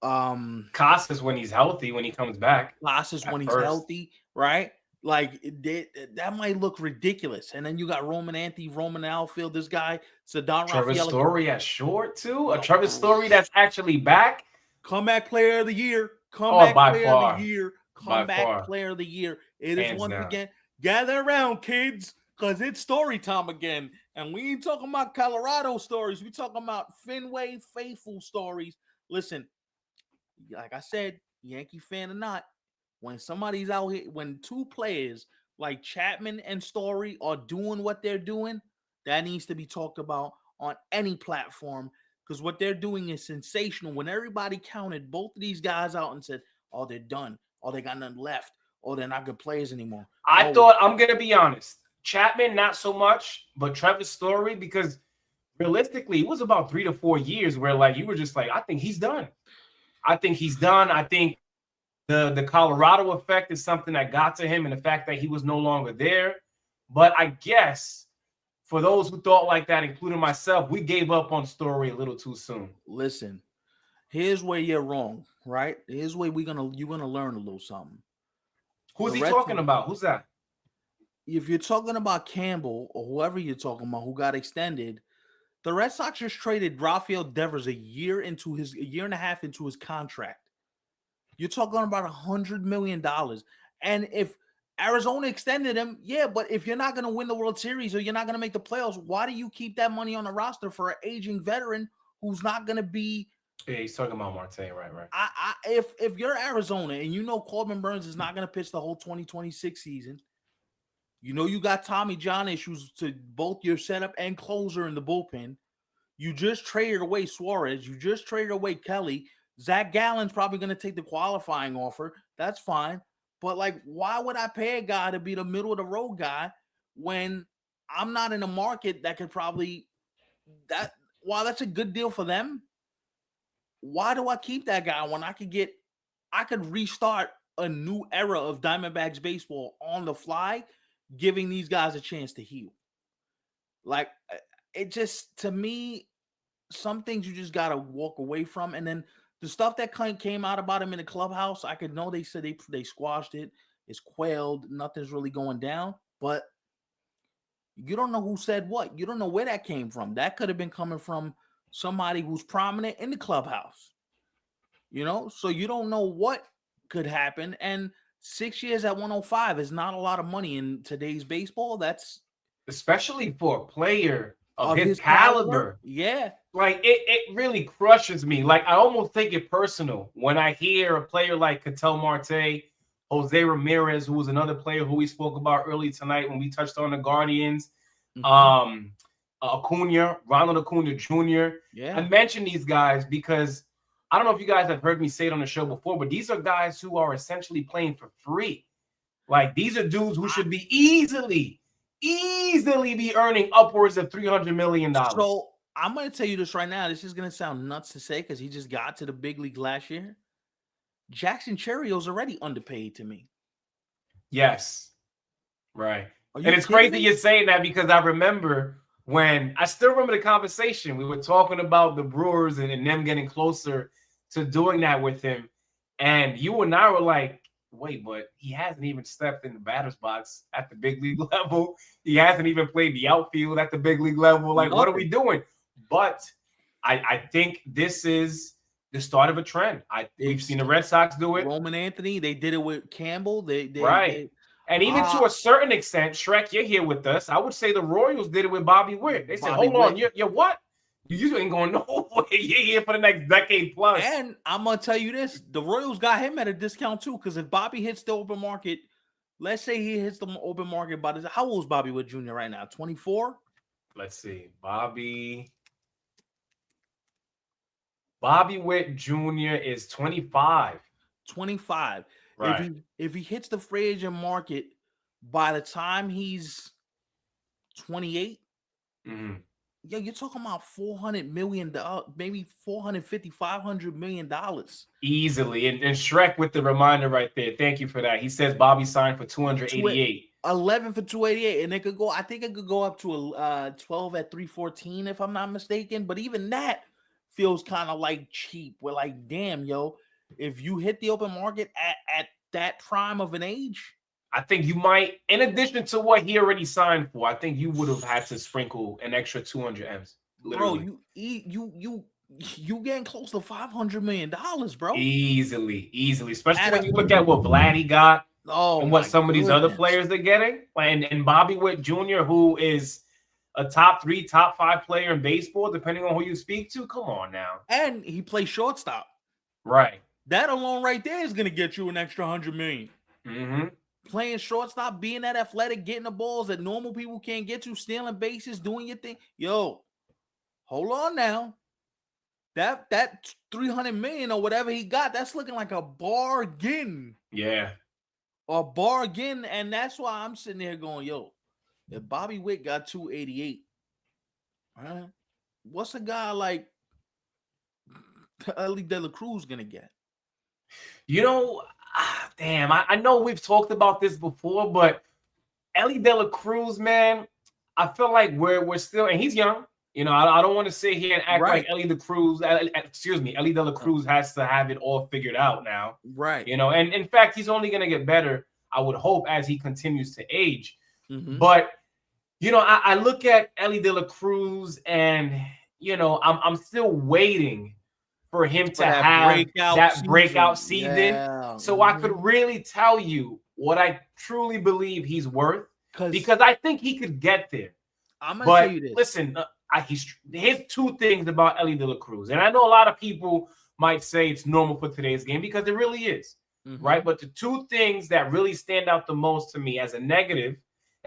S1: Casas when he's healthy, when he comes back.
S2: Casas when he's healthy, right? Like that might look ridiculous. And then you got Roman outfield. This guy, Cedar
S1: Trevor Story at short too. A Trevor Story that's actually back.
S2: Comeback player of the year. Comeback player of the year. Comeback player of the year. It is once again. Gather around, kids, because it's story time again. And we ain't talking about Colorado stories. We talking about Fenway faithful stories. Listen, like I said, Yankee fan or not, when somebody's out here, when two players like Chapman and Story are doing what they're doing, that needs to be talked about on any platform because what they're doing is sensational. When everybody counted both of these guys out and said, oh, they're done. Oh, they got nothing left. Oh, they're not good players anymore.
S1: I thought, I'm going to be honest, Chapman, not so much, but Trevor Story, because realistically, it was about 3 to 4 years where like you were just like, I think he's done. I think he's done. I think the Colorado effect is something that got to him, and the fact that he was no longer there. But I guess for those who thought like that, including myself, we gave up on Story a little too soon.
S2: Listen, here's where you're wrong, right? Here's where you're gonna learn a little something.
S1: Who's he talking about? Who's that?
S2: If you're talking about Campbell or whoever you're talking about who got extended, the Red Sox just traded Rafael Devers a year and a half into his contract. You're talking about $100 million. And if Arizona extended him, yeah, but if you're not going to win the World Series or you're not going to make the playoffs, why do you keep that money on the roster for an aging veteran who's not going to be?
S1: Yeah, he's talking about Marte, right.
S2: If you're Arizona and you know Corbin Burns is not going to pitch the whole 2026 season, you know you got Tommy John issues to both your setup and closer in the bullpen. You just traded away Suarez. You just traded away Kelly. Zach Gallen's probably going to take the qualifying offer. That's fine. But, like, why would I pay a guy to be the middle of the road guy when I'm not in a market that could probably – while that's a good deal for them, why do I keep that guy when I could restart a new era of Diamondbacks baseball on the fly, giving these guys a chance to heal? Like, it just, to me, some things you just got to walk away from. And then the stuff that came out about him in the clubhouse, I could know they said they squashed it. It's quailed. Nothing's really going down. But you don't know who said what. You don't know where that came from. That could have been coming from somebody who's prominent in the clubhouse. You know? So you don't know what could happen. And 6 years at 105 is not a lot of money in today's baseball. That's
S1: especially for a player of his caliber.
S2: Yeah.
S1: Like it really crushes me. Like I almost take it personal when I hear a player like Ketel Marte, Jose Ramirez, who was another player who we spoke about early tonight when we touched on the Guardians, Acuna, Ronald Acuna Jr.
S2: Yeah.
S1: I mention these guys because I don't know if you guys have heard me say it on the show before, but these are guys who are essentially playing for free. Like these are dudes who should be easily be earning upwards of $300 million.
S2: So I'm going to tell you this right now. This is going to sound nuts to say because he just got to the big league last year. Jackson Cherrio's already underpaid to me.
S1: Yes. Right. And it's crazy you're saying that because I remember I still remember the conversation. We were talking about the Brewers and them getting closer to doing that with him. And you and I were like, wait, but he hasn't even stepped in the batter's box at the big league level. He hasn't even played the outfield at the big league level. Like, what are we doing? But I think this is the start of a trend. We've seen the Red Sox do it.
S2: Roman Anthony, they did it with Campbell.
S1: And even to a certain extent, Shrek, you're here with us. I would say the Royals did it with Bobby Witt. They said, hold on, you're what? You ain't going nowhere. You're here for the next decade plus.
S2: And I'm going to tell you this. The Royals got him at a discount, too, because if Bobby hits the open market, let's say he hits the open market how old is Bobby Witt Jr. right now? 24?
S1: Let's see. Bobby Witt Jr. is 25.
S2: 25.
S1: Right.
S2: If he hits the free agent market by the time he's 28, yeah, you're talking about $400 million, maybe $450, $500 million.
S1: Easily. And Shrek with the reminder right there. Thank you for that. He says Bobby signed for $288.
S2: 11 for $288. And I think it could go up to 12 at $314 if I'm not mistaken. But even that feels kind of like cheap. We're like, damn, yo, if you hit the open market at that prime of an age,
S1: I think you might, in addition to what he already signed for, I think you would have had to sprinkle an extra 200 M's. Literally.
S2: Bro, you getting close to $500 million, bro.
S1: Easily. Especially when you look at what Vladdy got and what some of these other players are getting. And Bobby Witt Jr., who is a top 3, top 5 player in baseball, depending on who you speak to. Come on now.
S2: And he plays shortstop.
S1: Right.
S2: That alone right there is going to get you an extra $100 million.
S1: Mm-hmm.
S2: Playing shortstop, being that athletic, getting the balls that normal people can't get to, stealing bases, doing your thing. Yo, hold on now. That $300 million or whatever he got, that's looking like a bargain.
S1: Yeah.
S2: A bargain. And that's why I'm sitting there going, yo, if Bobby Witt got $288, all right, what's a guy like Ellie De La Cruz gonna get?
S1: You know, damn, I know we've talked about this before, but Ellie De La Cruz, man, I feel like we're still, and he's young. You know, I don't want to sit here and act like
S2: Right.
S1: Ellie De La
S2: Uh,
S1: Cruz has to have it all figured out now.
S2: right.
S1: You know, and in fact, he's only going to get better, I would hope, as he continues to age.
S2: Mm-hmm.
S1: But you know, I look at Ellie De La Cruz, and you know, I'm still waiting for him
S2: For
S1: to
S2: that
S1: have
S2: breakout
S1: that
S2: season.
S1: breakout season,
S2: Yeah.
S1: so I could really tell you what I truly believe he's worth,
S2: Because
S1: because I think he could get there.
S2: I'm gonna tell
S1: But
S2: you this.
S1: listen, here's two things about Ellie De La Cruz, and I know a lot of people might say it's normal for today's game because it really is,
S2: Mm-hmm.
S1: right? But the two things that really stand out the most to me as a negative,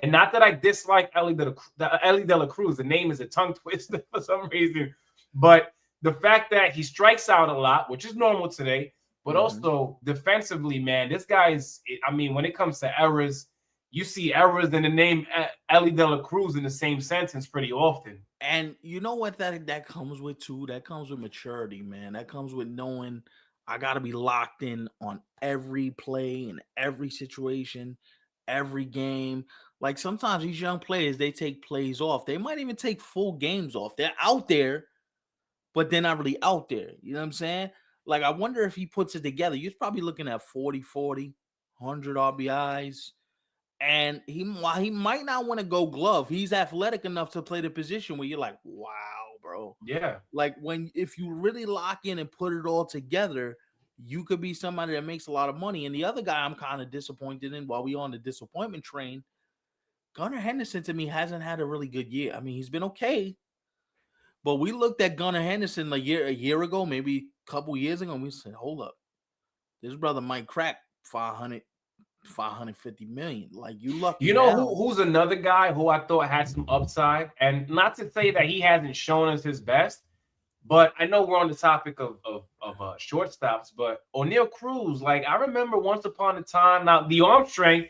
S1: and not that I dislike Ellie De La Cruz, the name is a tongue twister for some reason, but the fact that he strikes out a lot, which is normal today, but
S2: Mm-hmm.
S1: also defensively, man, this guy is, I mean, when it comes to errors, you see errors in the name Ellie De La Cruz in the same sentence pretty often.
S2: And you know what that comes with too? That comes with maturity, man. That comes with knowing I gotta be locked in on every play and every situation, every game. Like sometimes these young players, they take plays off. They might even take full games off. They're out there, but they're not really out there. You know what I'm saying? Like I wonder if he puts it together. You're probably looking at 40, 100 RBIs. And while he might not want to go glove, he's athletic enough to play the position where you're like, wow, bro.
S1: Yeah.
S2: Like if you really lock in and put it all together, you could be somebody that makes a lot of money. And the other guy I'm kind of disappointed in, while we on the disappointment train, Gunnar Henderson to me hasn't had a really good year. I mean, he's been okay, but we looked at Gunnar Henderson a year ago, maybe a couple years ago, and we said, hold up, this brother might crack 550 million. Like, you lucky
S1: You know
S2: now.
S1: who's another guy who I thought had some upside, and not to say that he hasn't shown us his best, but I know we're on the topic of shortstops, but O'Neal Cruz, like I remember once upon a time, now the arm strength,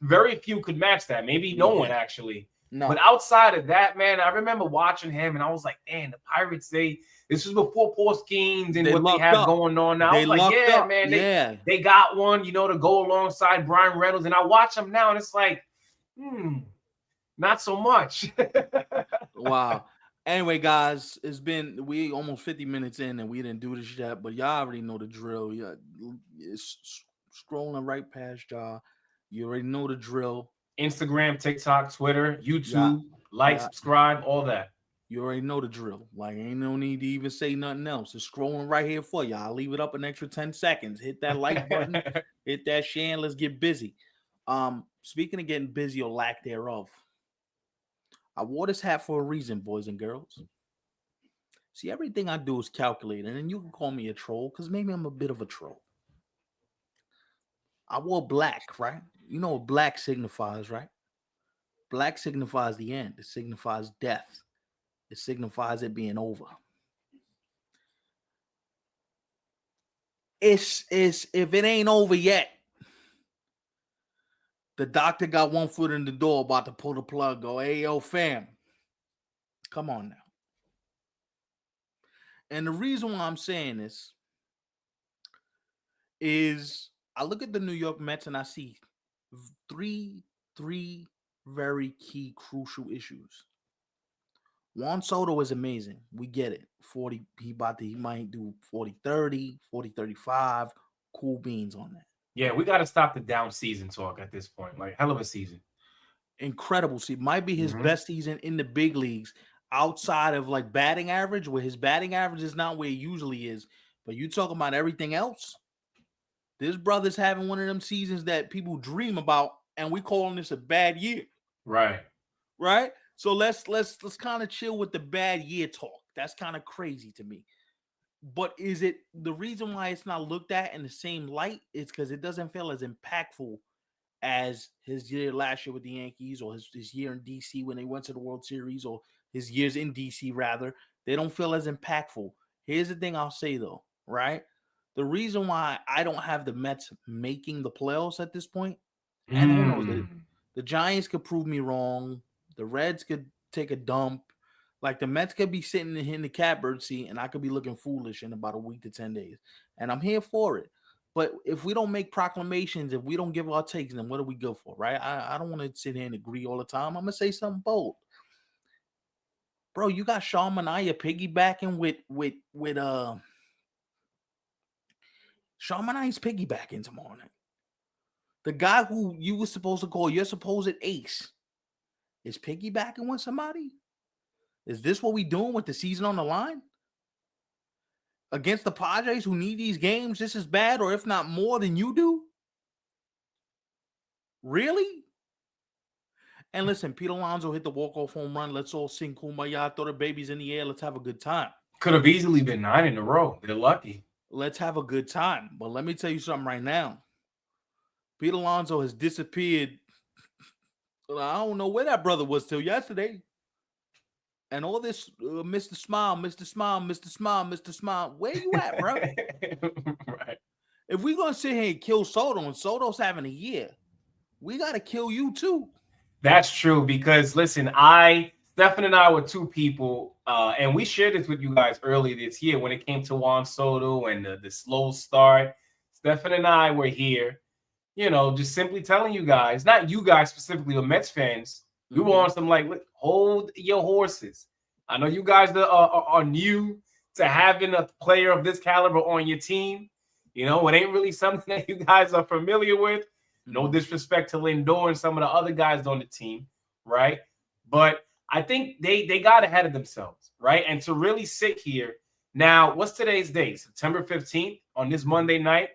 S1: very few could match that. Maybe no one
S2: Yeah.
S1: actually. But
S2: No.
S1: outside of that, man, I remember watching him and I was like, damn, the Pirates, this was before Paul Skeens and
S2: They
S1: what they
S2: lucked
S1: have
S2: up.
S1: going on now. I
S2: They
S1: was like,
S2: lucked
S1: yeah,
S2: up.
S1: man,
S2: Yeah.
S1: they got one, you know, to go alongside Brian Reynolds. And I watch him now and it's like, not so much.
S2: Wow. Anyway, guys, we almost 50 minutes in and we didn't do this yet, but y'all already know the drill. Yeah, it's scrolling right past y'all. You already know the drill.
S1: Instagram, TikTok, Twitter,
S2: Yeah,
S1: YouTube, like,
S2: yeah.
S1: subscribe, all that.
S2: You already know the drill. Like, ain't no need to even say nothing else. It's scrolling right here for y'all. I'll leave it up an extra 10 seconds. Hit that like button, hit that share, and let's get busy. Speaking of getting busy or lack thereof, I wore this hat for a reason, boys and girls. See, everything I do is calculated, and you can call me a troll because maybe I'm a bit of a troll. I wore black, right? You know what black signifies, right? Black signifies the end. It signifies death. It signifies it being over. It's if it ain't over yet, the doctor got one foot in the door about to pull the plug. Go, hey yo, fam, come on now. And the reason why I'm saying this is I look at the New York Mets and I see three very key crucial issues. Juan Soto is amazing. We get it. 40, he might do 40-30, 40-35. Cool beans on that.
S1: Yeah, we got to stop the down season talk at this point. Like, hell of a season.
S2: Incredible. See, might be his best season in the big leagues outside of like batting average, where his batting average is not where it usually is. But you talking about everything else, this brother's having one of them seasons that people dream about, and we calling this a bad year.
S1: Right.
S2: Right? So let's kind of chill with the bad year talk. That's kind of crazy to me. But is it the reason why it's not looked at in the same light? It's because it doesn't feel as impactful as his year last year with the Yankees, or his year in DC when they went to the World Series, or his years in DC rather. They don't feel as impactful. Here's the thing I'll say though, right? The reason why I don't have the Mets making the playoffs at this point, and who knows, the Giants could prove me wrong. The Reds could take a dump. Like the Mets could be sitting in the catbird seat, and I could be looking foolish in about a week to 10 days, and I'm here for it. But if we don't make proclamations, if we don't give our takes, then what are we good for, right? I don't want to sit here and agree all the time. I'm gonna say something bold, bro. You got Sean Manaea piggybacking with Sean Manaea's piggybacking tomorrow night. The guy who you were supposed to call your supposed ace is piggybacking with somebody. Is this what we doing with the season on the line? Against the Padres who need these games just as bad, or if not more than you do? Really? And listen, Pete Alonso hit the walk-off home run. Let's all sing Kumbaya, throw the babies in the air. Let's have a good time.
S1: Could have easily been 9 in a row. They're lucky.
S2: Let's have a good time. But let me tell you something right now. Pete Alonso has disappeared. I don't know where that brother was till yesterday. And all this, Mr. Smile, Mr. Smile, Mr. Smile, Mr. Smile. Where you at, bro?
S1: Right.
S2: If we're going to sit here and kill Soto, and Soto's having a year, we got to kill you too.
S1: That's true because, listen, Stefan and I were two people, and we shared this with you guys earlier this year when it came to Juan Soto and the slow start. Stefan and I were here, just simply telling you guys, not you guys specifically, but Mets fans, we were on some hold your horses. I know you guys are new to having a player of this caliber on your team. It ain't really something that you guys are familiar with. No disrespect to Lindor and some of the other guys on the team, right? But I think they got ahead of themselves, right? And to really sit here now, what's today's date? September 15th on this Monday night,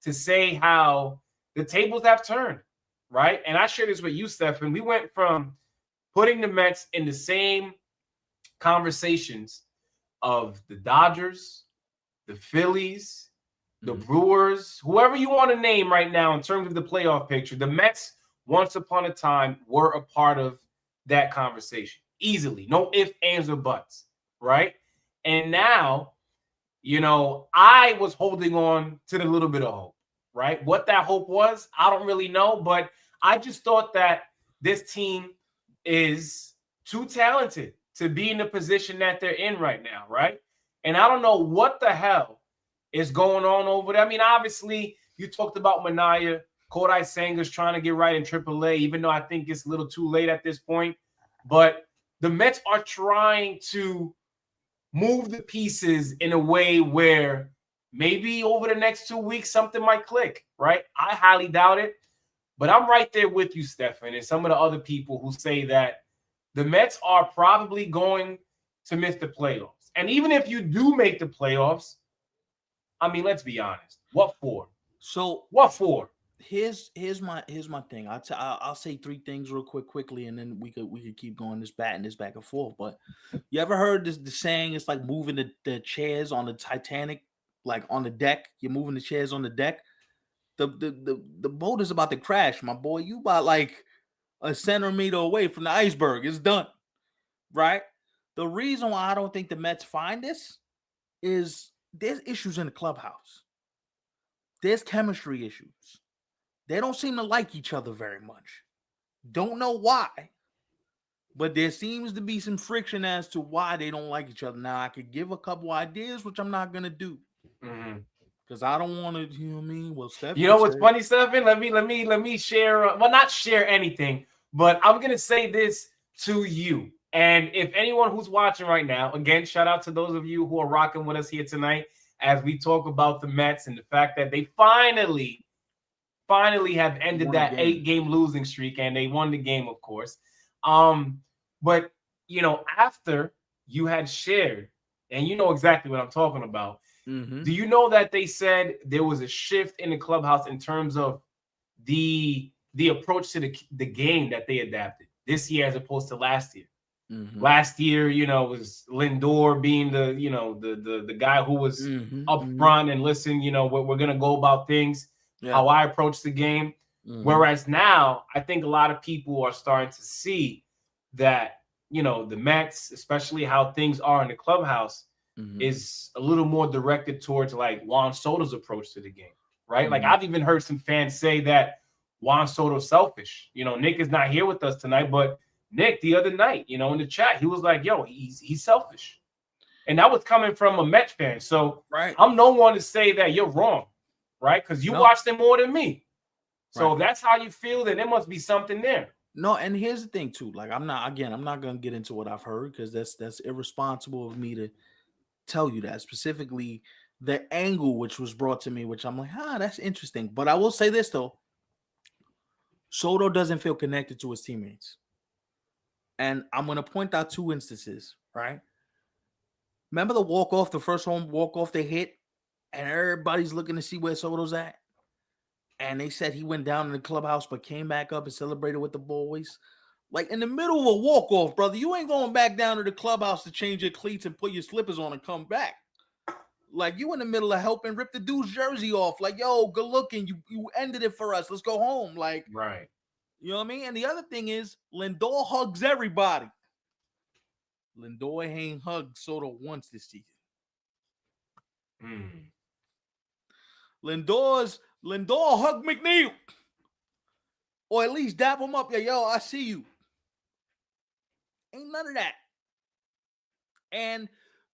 S1: to say how the tables have turned, right? And I shared this with you, Stefan. We went from putting the Mets in the same conversations of the Dodgers, the Phillies, the Brewers, whoever you want to name right now in terms of the playoff picture. The Mets, once upon a time, were a part of that conversation easily. No ifs, ands, or buts, right? And now, I was holding on to the little bit of hope, right? What that hope was, I don't really know, but I just thought that this team is too talented to be in the position that they're in right now, right? And I don't know what the hell is going on over there. I mean, obviously, you talked about Manaea. Kodai Senga's trying to get right in AAA, even though I think it's a little too late at this point. But the Mets are trying to move the pieces in a way where maybe over the next 2 weeks, something might click, right? I highly doubt it. But I'm right there with you, Stefan, and some of the other people who say that the Mets are probably going to miss the playoffs. And even if you do make the playoffs, I mean, let's be honest. What for?
S2: So
S1: what for?
S2: Here's my thing. I'll say three things real quickly, and then we could keep going this back and forth. But you ever heard the saying? It's like moving the chairs on the Titanic, like on the deck. You're moving the chairs on the deck. The boat is about to crash, my boy. You about like a centimeter away from the iceberg. It's done, right? The reason why I don't think the Mets find this is there's issues in the clubhouse. There's chemistry issues. They don't seem to like each other very much. Don't know why, but there seems to be some friction as to why they don't like each other. Now, I could give a couple ideas, which I'm not gonna do. Because I don't want to, you know what I mean? Well, Stephen,
S1: what's funny, Stephen? Let me share. Not share anything, but I'm gonna say this to you. And if anyone who's watching right now, again, shout out to those of you who are rocking with us here tonight as we talk about the Mets and the fact that they finally have ended that 8-game losing streak, and they won the game, of course. But after you had shared, and you know exactly what I'm talking about. Do you know that they said there was a shift in the clubhouse in terms of the approach to the game that they adapted this year as opposed to last year? Last year, was Lindor being the guy who was up front and listen, we're gonna go about things how I approach the game. Whereas now, I think a lot of people are starting to see that the Mets, especially how things are in the clubhouse, is a little more directed towards like Juan Soto's approach to the game, right? Like I've even heard some fans say that Juan Soto's selfish. Nick is not here with us tonight, but Nick the other night, in the chat. He was like, yo, he's selfish. And that was coming from a Mets fan. So
S2: right.
S1: I'm no one to say that you're wrong, right? Because you watch them more than me. So if that's how you feel, then there must be something there.
S2: No, and here's the thing too. Like, I'm not gonna get into what I've heard because that's irresponsible of me to tell you that. Specifically, the angle which was brought to me, which I'm like, that's interesting. But I will say this though. Soto doesn't feel connected to his teammates. And I'm gonna point out 2 instances, right? Remember the walk-off, the first home walk-off they hit, and everybody's looking to see where Soto's at? And they said he went down in the clubhouse but came back up and celebrated with the boys. Like, in the middle of a walk-off, brother, you ain't going back down to the clubhouse to change your cleats and put your slippers on and come back. Like, you in the middle of helping rip the dude's jersey off. Like, yo, good looking. You ended it for us. Let's go home. Like,
S1: right.
S2: You know what I mean? And the other thing is, Lindor hugs everybody. Lindor ain't hugged Soto once this season. Lindor hugged McNeil. Or at least dap him up. Yeah, yo, I see you. Ain't none of that. And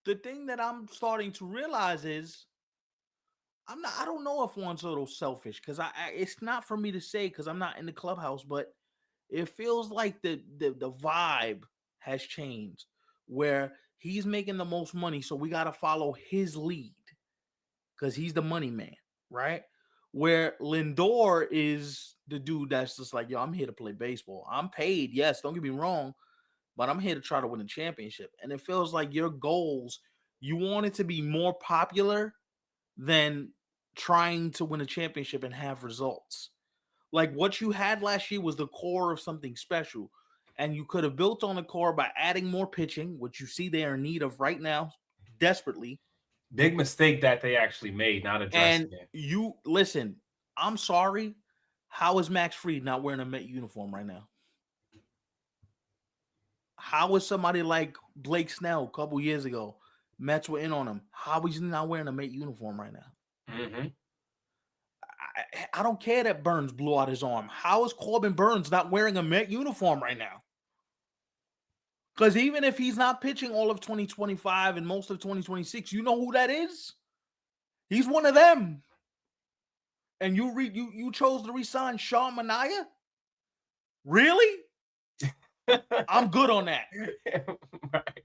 S2: the thing that I'm starting to realize is I don't know if Juan Soto's selfish because it's not for me to say because I'm not in the clubhouse, but it feels like the vibe has changed where he's making the most money, so we got to follow his lead because he's the money man, right? Where Lindor is the dude that's just like, yo, I'm here to play baseball. I'm paid, yes, don't get me wrong, but I'm here to try to win a championship. And it feels like your goals, you want it to be more popular than trying to win a championship and have results. Like what you had last year was the core of something special. And you could have built on the core by adding more pitching, which you see they are in need of right now, desperately.
S1: Big mistake that they actually made, not addressing it.
S2: You listen, I'm sorry. How is Max Fried not wearing a Met uniform right now? How is somebody like Blake Snell a couple years ago? Mets were in on him. How is he not wearing a Met uniform right now?
S1: Mm-hmm.
S2: I don't care that Burns blew out his arm. How is Corbin Burns not wearing a Met uniform right now? Because even if he's not pitching all of 2025 and most of 2026, you know who that is? He's one of them. And you chose to resign Sean Manaea? Really? I'm good on that.
S1: Right.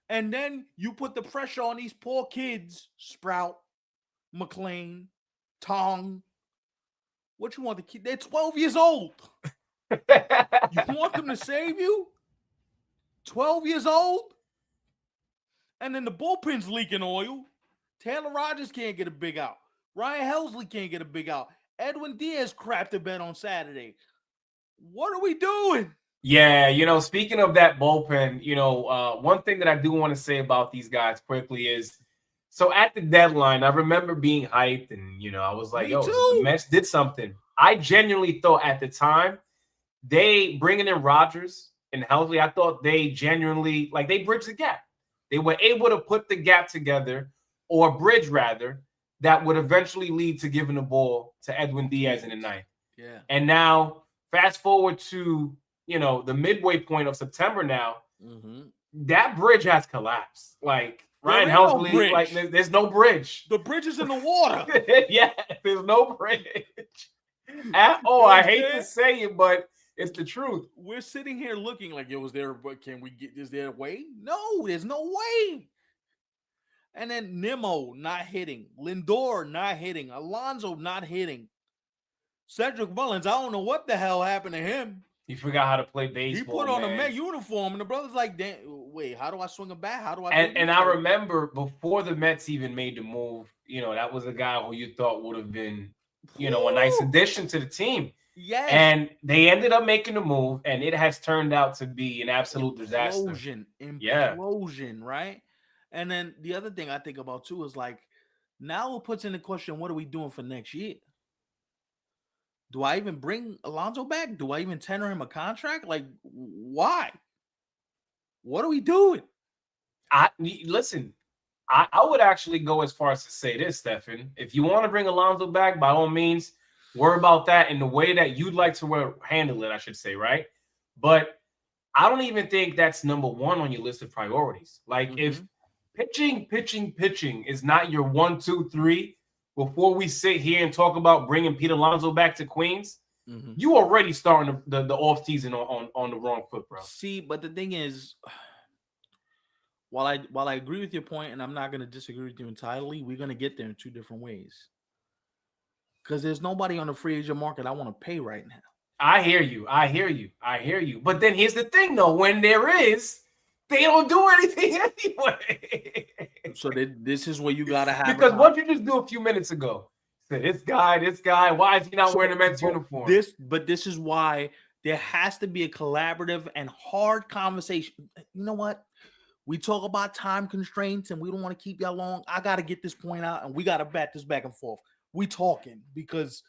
S2: And then you put the pressure on these poor kids, Sprout, McLean, Tong. What you want the kid? They're 12 years old. You want them to save you? 12 years old? And then the bullpen's leaking oil. Taylor Rogers can't get a big out. Ryan Helsley can't get a big out. Edwin Diaz crapped a bet on Saturday. What are we doing?
S1: Yeah, speaking of that bullpen, one thing that I do want to say about these guys quickly is, so at the deadline, I remember being hyped and, I was like, the Mets did something. I genuinely thought at the time, they bringing in Rogers and Helsley, I thought they genuinely, they bridged the gap. They were able to put the gap together, or bridge rather, that would eventually lead to giving the ball to Edwin Diaz in the ninth.
S2: Yeah.
S1: And now, fast forward to, the midway point of September now, that bridge has collapsed. Ryan Helsley, there's no bridge.
S2: The bridge is in the water.
S1: Yeah, there's no bridge at all. I hate to say it, but it's the truth.
S2: We're sitting here looking like it was there, but is there a way? No, there's no way. And then Nimmo not hitting, Lindor not hitting, Alonso not hitting. Cedric Mullins, I don't know what the hell happened to him.
S1: He forgot how to play baseball.
S2: He put on a Met uniform, and the brother's like, wait, how do I swing a bat? How do I?
S1: And I remember before the Mets even made the move, that was a guy who you thought would have been, a nice addition to the team.
S2: Yes.
S1: And they ended up making the move, and it has turned out to be an absolute disaster.
S2: Implosion, right? And then the other thing I think about too is now it puts into question, what are we doing for next year? Do I even bring Alonso back? Do I even tender him a contract? Why? What are we doing?
S1: I would actually go as far as to say this, Stefan. If you want to bring Alonso back, by all means, worry about that in the way that you'd like to handle it, I should say, right? But I don't even think that's number one on your list of priorities. Like if pitching is not your 1, 2, 3 before we sit here and talk about bringing Pete Alonso back to Queens, you already starting the off season on the wrong foot, bro.
S2: See, but the thing is, while I agree with your point, and I'm not going to disagree with you entirely, we're going to get there in two different ways. Because there's nobody on the free agent market I want to pay right now.
S1: I hear you. But then here's the thing, though. When there is, they don't do anything anyway.
S2: So this is where you got to have.
S1: Because what you just do a few minutes ago, said this guy, why is he not wearing a Mets uniform?
S2: This is why there has to be a collaborative and hard conversation. You know what? We talk about time constraints and we don't want to keep y'all long. I got to get this point out and we got to bat this back and forth. We talking because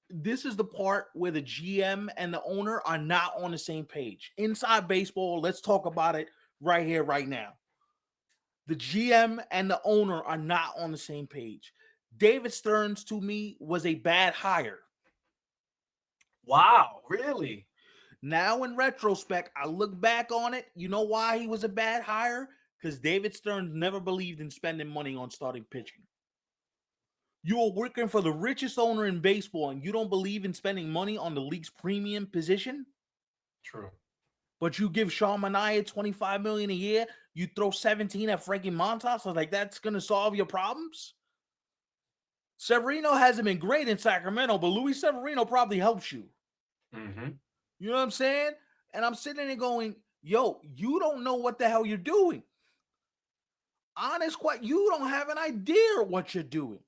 S2: this is the part where the GM and the owner are not on the same page. Inside baseball, let's talk about it right here, right now. The GM and the owner are not on the same page. David Stearns, to me, was a bad hire.
S1: Wow, really?
S2: Now, in retrospect, I look back on it. You know why he was a bad hire? Because David Stearns never believed in spending money on starting pitching. You are working for the richest owner in baseball and you don't believe in spending money on the league's premium position?
S1: True.
S2: But you give Sean Manaea $25 million a year, you throw 17 at Frankie Montas, so like that's going to solve your problems? Severino hasn't been great in Sacramento, but Luis Severino probably helps you. You know what I'm saying? And I'm sitting there going, yo, you don't know what the hell you're doing. Honest, you don't have an idea what you're doing.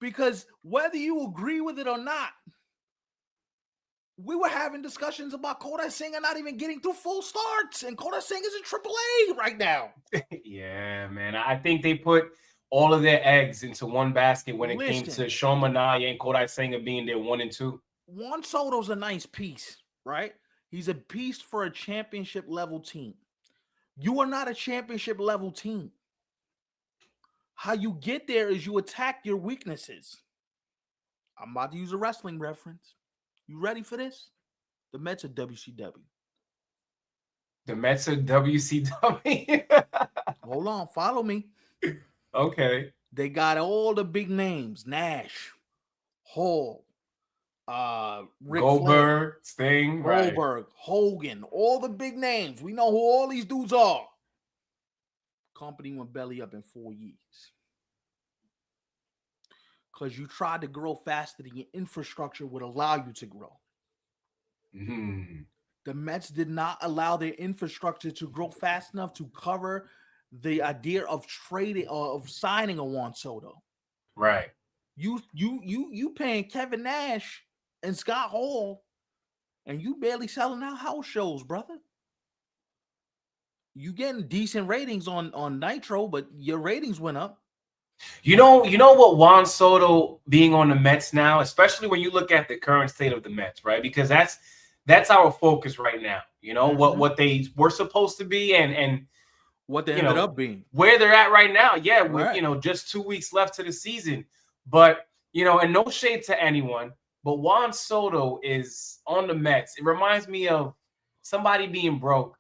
S2: Because whether you agree with it or not, we were having discussions about Kodai Senga not even getting through full starts, and Kodai Senga is in AAA right now.
S1: Yeah, man. I think they put all of their eggs into one basket when it came to Sean Manaea and Kodai Senga being their 1 and 2.
S2: Juan Soto's a nice piece, right? He's a piece for a championship level team. You are not a championship level team. How you get there is you attack your weaknesses. I'm about to use a wrestling reference. You ready for this? The Mets are WCW.
S1: The Mets are WCW?
S2: Hold on. Follow me.
S1: Okay.
S2: They got all the big names. Nash, Hall, Ric
S1: Goldberg,
S2: Flair,
S1: Sting,
S2: Goldberg, right. Hogan, all the big names. We know who all these dudes are. Company went belly up in 4 years. Because you tried to grow faster than your infrastructure would allow you to grow. The Mets did not allow their infrastructure to grow fast enough to cover the idea of trading or of signing a Juan Soto.
S1: Right.
S2: You paying Kevin Nash and Scott Hall, and you barely selling out house shows, brother. You getting decent ratings on Nitro, but your ratings went up.
S1: You know what Juan Soto being on the Mets now, especially when you look at the current state of the Mets, right? Because that's our focus right now. You know, what they were supposed to be and
S2: what they ended up being.
S1: Where they're at right now. Yeah, with just 2 weeks left to the season. But, and no shade to anyone, but Juan Soto is on the Mets. It reminds me of somebody being broke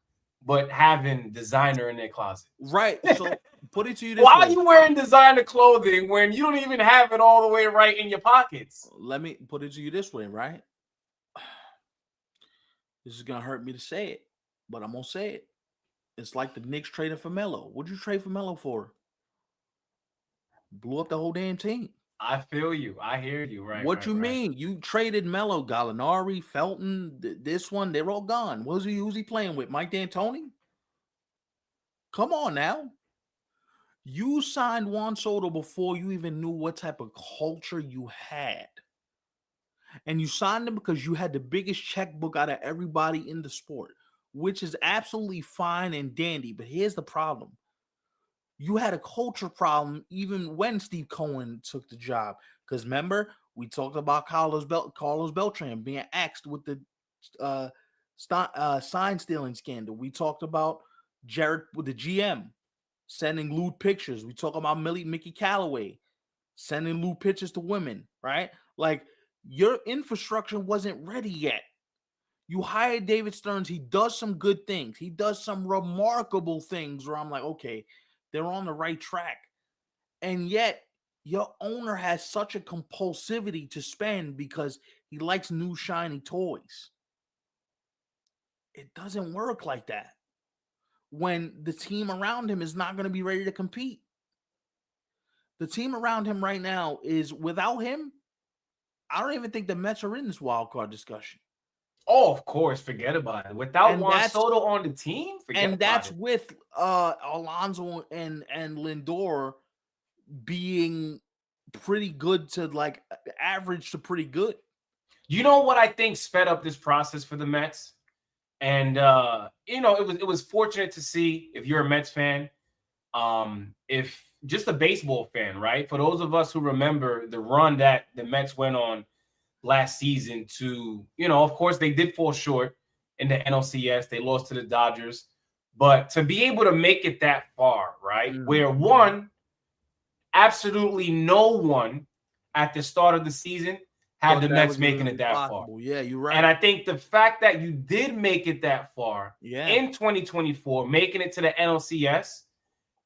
S1: but having designer in their closet.
S2: Right. So put it to you this
S1: way. Why
S2: way.
S1: are you wearing designer clothing when you don't even have it all the way right in your pockets?
S2: Let me put it to you this way, right? This is going to hurt me to say it, but I'm going to say it. It's like the Knicks traded for Melo. What'd you trade for Melo for? Blew up the whole damn team.
S1: I feel you. I hear you. Right.
S2: What you mean? You traded Melo, Gallinari, Felton, this one, they're all gone. Who's he playing with? Mike D'Antoni? Come on now. You signed Juan Soto before you even knew what type of culture you had. And you signed him because you had the biggest checkbook out of everybody in the sport, which is absolutely fine and dandy. But here's the problem. You had a culture problem even when Steve Cohen took the job. Because remember, we talked about Carlos Beltran being axed with the sign stealing scandal. We talked about Jared with the GM sending lewd pictures. We talk about Mickey Callaway sending lewd pictures to women, right? Like, your infrastructure wasn't ready yet. You hire David Stearns. He does some good things. He does some remarkable things where I'm like, okay, they're on the right track. And yet, your owner has such a compulsivity to spend because he likes new shiny toys. It doesn't work like that when the team around him is not going to be ready to compete. The team around him right now is, without him, I don't even think the Mets are in this wild card discussion.
S1: Oh, of course, forget about it. Without Juan Soto on the team, forget about it.
S2: With Alonso and Lindor being pretty good to like average to pretty good.
S1: You know what I think sped up this process for the Mets? And it was fortunate to see, if you're a Mets fan, if just a baseball fan, right? For those of us who remember the run that the Mets went on last season to, of course, they did fall short in the NLCS. They lost to the Dodgers. But to be able to make it that far, right? Where absolutely no one at the start of the season had the Mets making it that far.
S2: Yeah, you're right.
S1: And I think the fact that you did make it that far in 2024, making it to the NLCS,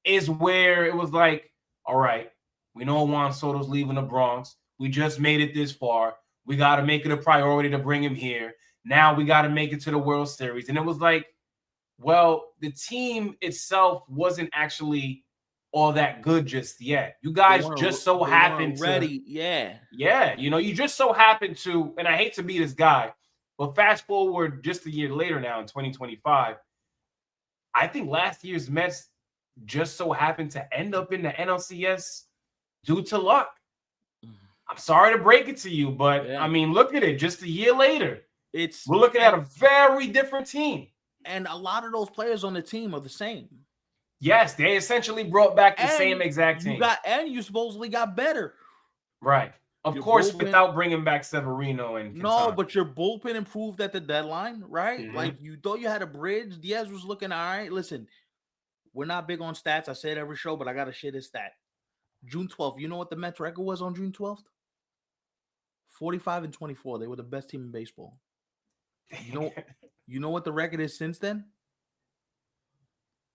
S1: is where it was like, all right, we know Juan Soto's leaving the Bronx. We just made it this far. We got to make it a priority to bring him here. Now we got to make it to the World Series. And it was like, well, the team itself wasn't actually all that good just yet. You guys just so happened to
S2: ready.
S1: Yeah. You just so happen to, and I hate to be this guy, but fast forward just a year later now in 2025, I think last year's Mets just so happened to end up in the NLCS due to luck. I'm sorry to break it to you, but I mean, look at it. Just a year later, we're looking at a very different team.
S2: And a lot of those players on the team are the same.
S1: Yes, they essentially brought back the same exact team.
S2: You supposedly got better.
S1: Right. Of course, without bringing back Severino and Quintana.
S2: No, but your bullpen improved at the deadline, right? Like, you thought you had a bridge. Diaz was looking all right. Listen, we're not big on stats. I say it every show, but I got to share this stat. June 12th, you know what the Mets record was on June 12th? 45-24. They were the best team in baseball. You know what the record is since then?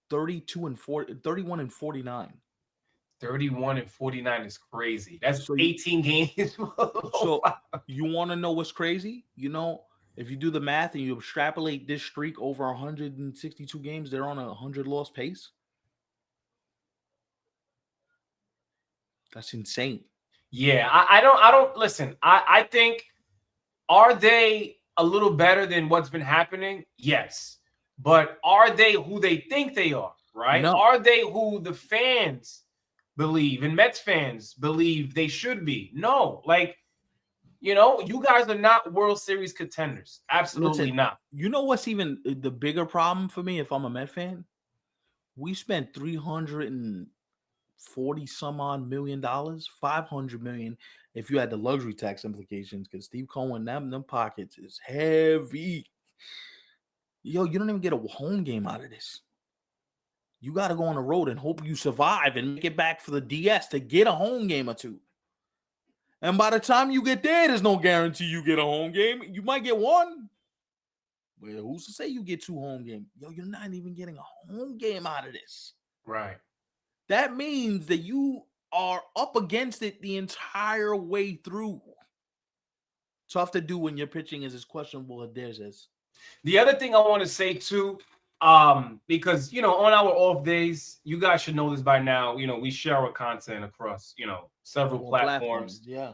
S2: 31-49.
S1: 31-49 is crazy. That's 18 games.
S2: So you want to know what's crazy? If you do the math and you extrapolate this streak over 162 games, they're on a 100-loss pace. That's insane.
S1: Yeah, I don't listen. I think, are they a little better than what's been happening? Yes. But are they who they think they are, right?
S2: No.
S1: Are they who the fans believe and Mets fans believe they should be? No. Like, you guys are not World Series contenders. Absolutely not.
S2: You know what's even the bigger problem for me if I'm a Met fan? We spent $340 some odd million, $500 million if you had the luxury tax implications, because Steve Cohen, them pockets is heavy. Yo, you don't even get a home game out of this. You got to go on the road and hope you survive and make it back for the DS to get a home game or two. And by the time you get there, there's no guarantee you get a home game. You might get one. Well, who's to say you get two home games? Yo, you're not even getting a home game out of this.
S1: Right.
S2: That means that you are up against it the entire way through. Tough to do when your pitching is as questionable as theirs is.
S1: The other thing I want to say too, because on our off days, you guys should know this by now. We share our content across several platforms.
S2: Yeah.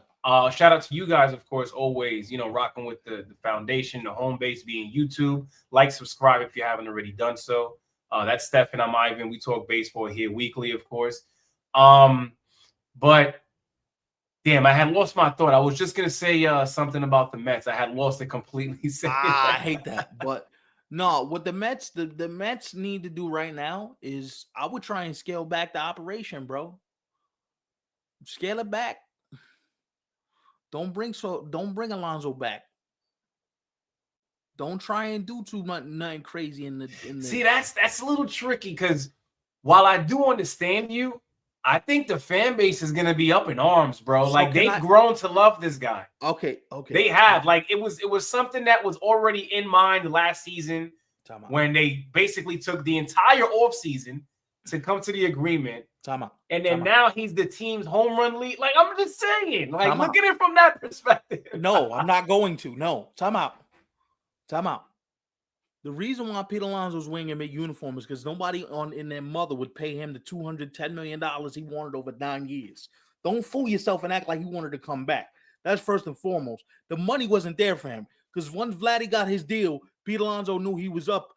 S1: Shout out to you guys, of course, always rocking with the foundation, the home base being YouTube. Like, subscribe if you haven't already done so. That's Steph and I'm Ivan. We talk baseball here weekly, of course. But damn, I had lost my thought. I was just gonna say something about the Mets. I had lost it completely.
S2: I hate that, but no. What the Mets need to do right now is, I would try and scale back the operation, bro. Scale it back. Don't bring Alonso back. Don't try and do too much, nothing crazy in the.
S1: See, that's a little tricky, because while I do understand you, I think the fan base is gonna be up in arms, bro.
S2: So
S1: like they've grown to love this guy.
S2: Okay.
S1: They have. Like it was something that was already in mind last season when they basically took the entire offseason to come to the agreement. And then now he's the team's home run lead. Like I'm just saying, like look at it from that perspective.
S2: No, I'm not going to. No, time out. The reason why Pete Alonso's wearing a uniform is because nobody in their mother would pay him the $210 million he wanted over 9 years. Don't fool yourself and act like he wanted to come back. That's first and foremost. The money wasn't there for him because once Vladdy got his deal, Pete Alonso knew he was up,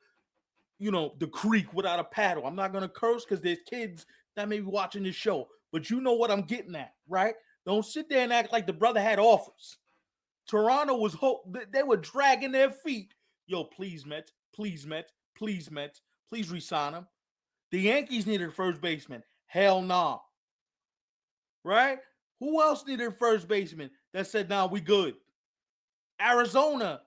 S2: the creek without a paddle. I'm not going to curse because there's kids that may be watching this show, but you know what I'm getting at, right? Don't sit there and act like the brother had offers. Toronto was they were dragging their feet. Yo, please, Mets, please resign him. The Yankees needed a first baseman. Hell nah. Right? Who else needed a first baseman that said, nah, we good? Arizona,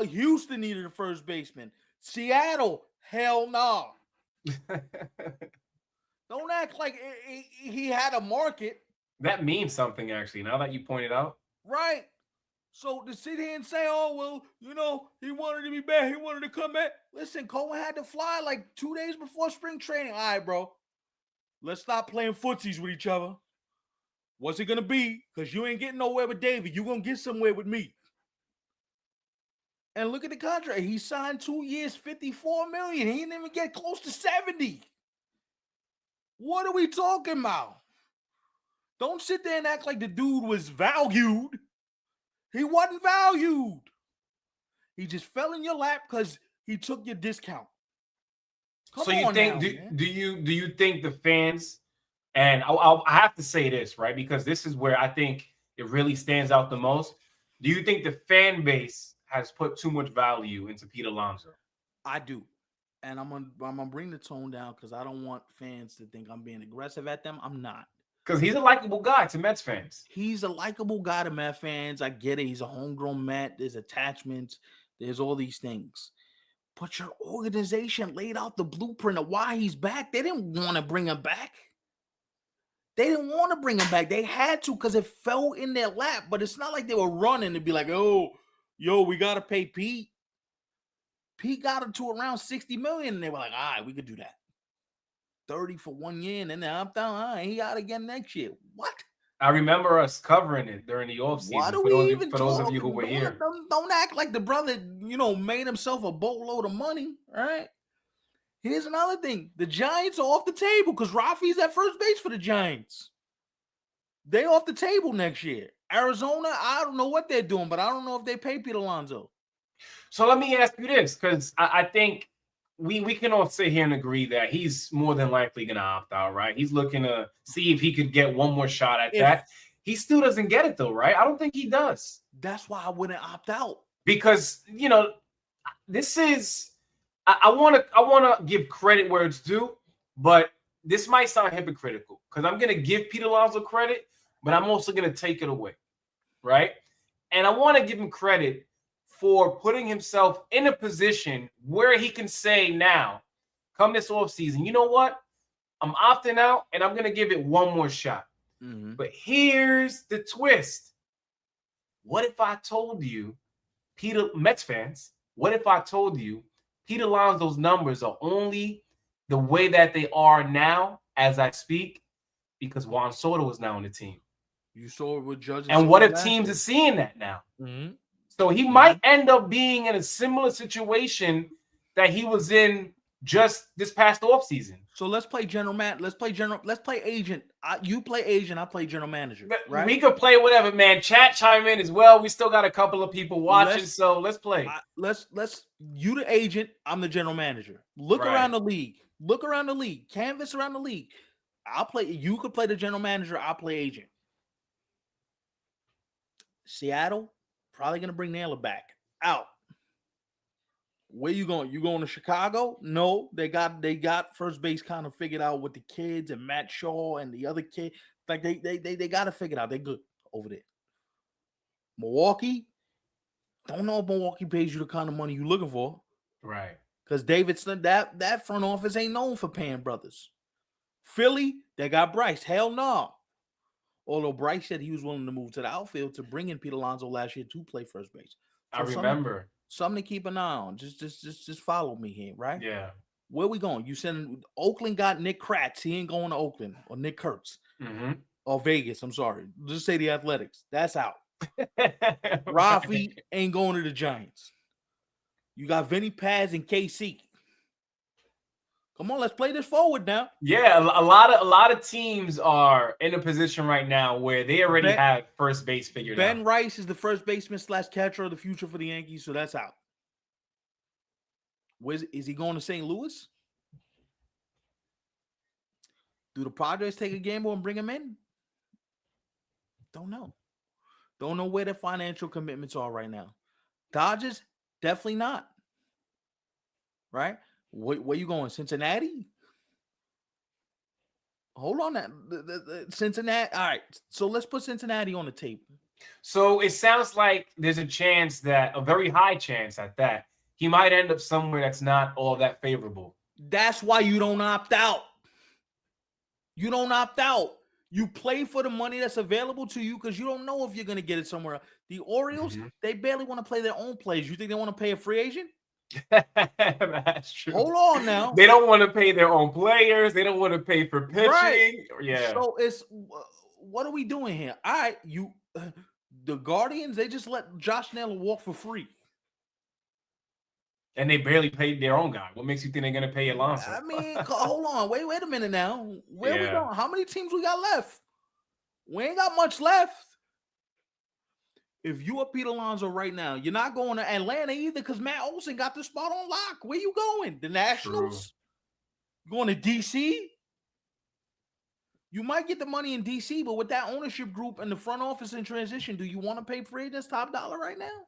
S2: Houston needed a first baseman. Seattle, hell nah. Don't act like he had a market.
S1: That means something, actually, now that you pointed out.
S2: Right. So to sit here and say, oh, well, he wanted to be back. He wanted to come back. Listen, Cohen had to fly like 2 days before spring training. All right, bro. Let's stop playing footsies with each other. What's it going to be? Because you ain't getting nowhere with David. You're going to get somewhere with me. And look at the contract. He signed 2 years, $54 million. He didn't even get close to 70. What are we talking about? Don't sit there and act like the dude was valued. He wasn't valued. He just fell in your lap because he took your discount.
S1: So you think? Do you think the fans? And I have to say this, right? Because this is where I think it really stands out the most. Do you think the fan base has put too much value into Pete Alonso?
S2: I do. And I'm gonna bring the tone down because I don't want fans to think I'm being aggressive at them. I'm not.
S1: Because he's a likable guy to Mets fans.
S2: He's a likable guy to Mets fans. I get it. He's a homegrown Met. There's attachments. There's all these things. But your organization laid out the blueprint of why he's back. They didn't want to bring him back. They had to because it fell in their lap. But it's not like they were running to be like, oh, yo, we got to pay Pete. Pete got him to around $60 million. And they were like, all right, we could do that. 30 for 1 year, and then I'm down. He out again next year. What?
S1: I remember us covering it during the offseason. For those of you who were here,
S2: don't act like the brother, made himself a boatload of money. Right? Here's another thing: the Giants are off the table because Rafi's at first base for the Giants. They off the table next year. Arizona, I don't know what they're doing, but I don't know if they pay Pete Alonso.
S1: So let me ask you this, because I think. We can all sit here and agree that he's more than likely going to opt out, right? He's looking to see if he could get one more shot at that. He still doesn't get it, though, right? I don't think he does.
S2: That's why I wouldn't opt out.
S1: Because, this is – I want to give credit where it's due, but this might sound hypocritical because I'm going to give Pete Alonso credit, but I'm also going to take it away, right? And I want to give him credit for putting himself in a position where he can say now, come this offseason, you know what? I'm opting out and I'm going to give it one more shot. Mm-hmm. But here's the twist. What if I told you, Mets fans, what if I told you Pete Alonso's numbers are only the way that they are now as I speak because Juan Soto is now on the team?
S2: You saw it with Judge.
S1: And what if teams are seeing that now? Mm-hmm. So he might end up being in a similar situation that he was in just this past offseason.
S2: So let's play Let's play agent. You play agent. I play general manager. Right?
S1: We could play whatever, man. Chat chime in as well. We still got a couple of people watching, so let's play.
S2: Let's. You the agent. I'm the general manager. Look around the league. Canvas around the league. I'll play. You could play the general manager. I'll play agent. Seattle. Probably going to bring Naylor back out. Where you going? You going to Chicago? No, they got first base kind of figured out with the kids and Matt Shaw and the other kid. Like they got to figure it out. They're good over there. Milwaukee, don't know if Milwaukee pays you the kind of money you're looking for.
S1: Right.
S2: Because Davidson, that front office ain't known for paying brothers. Philly, they got Bryce. Hell no. Although Bryce said he was willing to move to the outfield to bring in Pete Alonso last year to play first base.
S1: I remember.
S2: Something to keep an eye on. Just follow me here, right?
S1: Yeah.
S2: Where we going? You said Oakland got Nick Kratz. He ain't going to Oakland, or Nick Kurtz.
S1: Mm-hmm.
S2: Or Vegas. I'm sorry. Just say the Athletics. That's out. Rafi ain't going to the Giants. You got Vinny Paz and KC. Come on, let's play this forward now.
S1: Yeah, a lot of teams are in a position right now where they already have first base figured out.
S2: Ben Rice is the first baseman / catcher of the future for the Yankees, so that's out. Is he going to St. Louis? Do the Padres take a gamble and bring him in? Don't know. Don't know where the financial commitments are right now. Dodgers, definitely not. Right? Where you going? Cincinnati? Hold on. The Cincinnati. All right. So let's put Cincinnati on the table.
S1: So it sounds like there's a chance a very high chance at that, he might end up somewhere that's not all that favorable.
S2: That's why you don't opt out. You don't opt out. You play for the money that's available to you because you don't know if you're going to get it somewhere else. The Orioles, they barely want to play their own plays. You think they want to pay a free agent?
S1: That's true.
S2: Hold on now.
S1: They don't want to pay their own players. They don't want to pay for pitching.
S2: Right.
S1: Yeah.
S2: So what are we doing here? All right, the Guardians, they just let Josh Naylor walk for free.
S1: And they barely paid their own guy. What makes you think they're going to pay Alonso?
S2: I mean, hold on. Wait a minute now. Where we going? How many teams we got left? We ain't got much left. If you are Pete Alonso right now, you're not going to Atlanta either because Matt Olson got the spot on lock. Where you going? The Nationals? Going to D.C.? You might get the money in D.C., but with that ownership group and the front office in transition, do you want to pay free agents top dollar right now?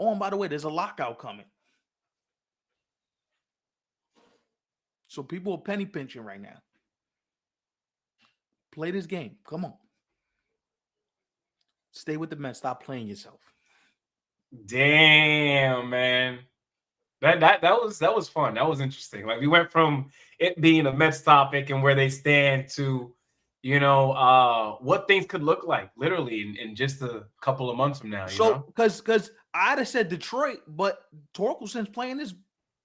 S2: Oh, and by the way, there's a lockout coming. So people are penny pinching right now. Play this game. Come on. Stay with the Mets. Stop playing yourself.
S1: Damn, man. That was fun. That was interesting. Like we went from it being a Mets topic and where they stand to, what things could look like literally in just a couple of months from now.
S2: Because I'd have said Detroit, but Torkelson's playing his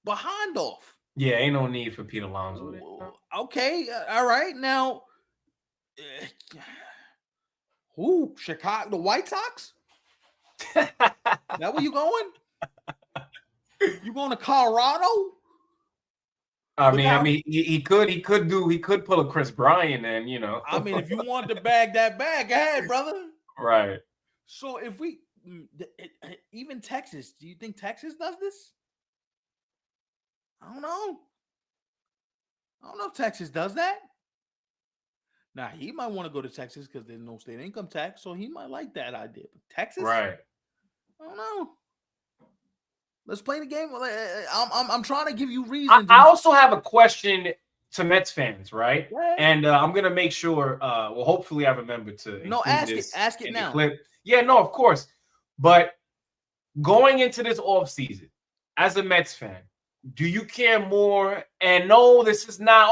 S2: behind off.
S1: Yeah, ain't no need for Pete Alonso.
S2: Okay, all right. Now, who? Chicago, the White Sox? That where you going? You going to Colorado?
S1: I mean, he could pull a Chris Bryant, and
S2: I mean, if you want to bag that bag, go ahead, brother.
S1: Right.
S2: So if we even Texas, do you think Texas does this? I don't know. I don't know if Texas does that. Now, he might want to go to Texas because there's no state income tax, so he might like that idea. But Texas?
S1: Right.
S2: I don't know. Let's play the game. I'm trying to give you reasons.
S1: I also have a question to Mets fans, right?
S2: Yeah.
S1: And I'm going to make sure, hopefully I remember to
S2: ask it now.
S1: Clip. Yeah, no, of course. But going into this offseason, as a Mets fan, do you care more? And no, this is not,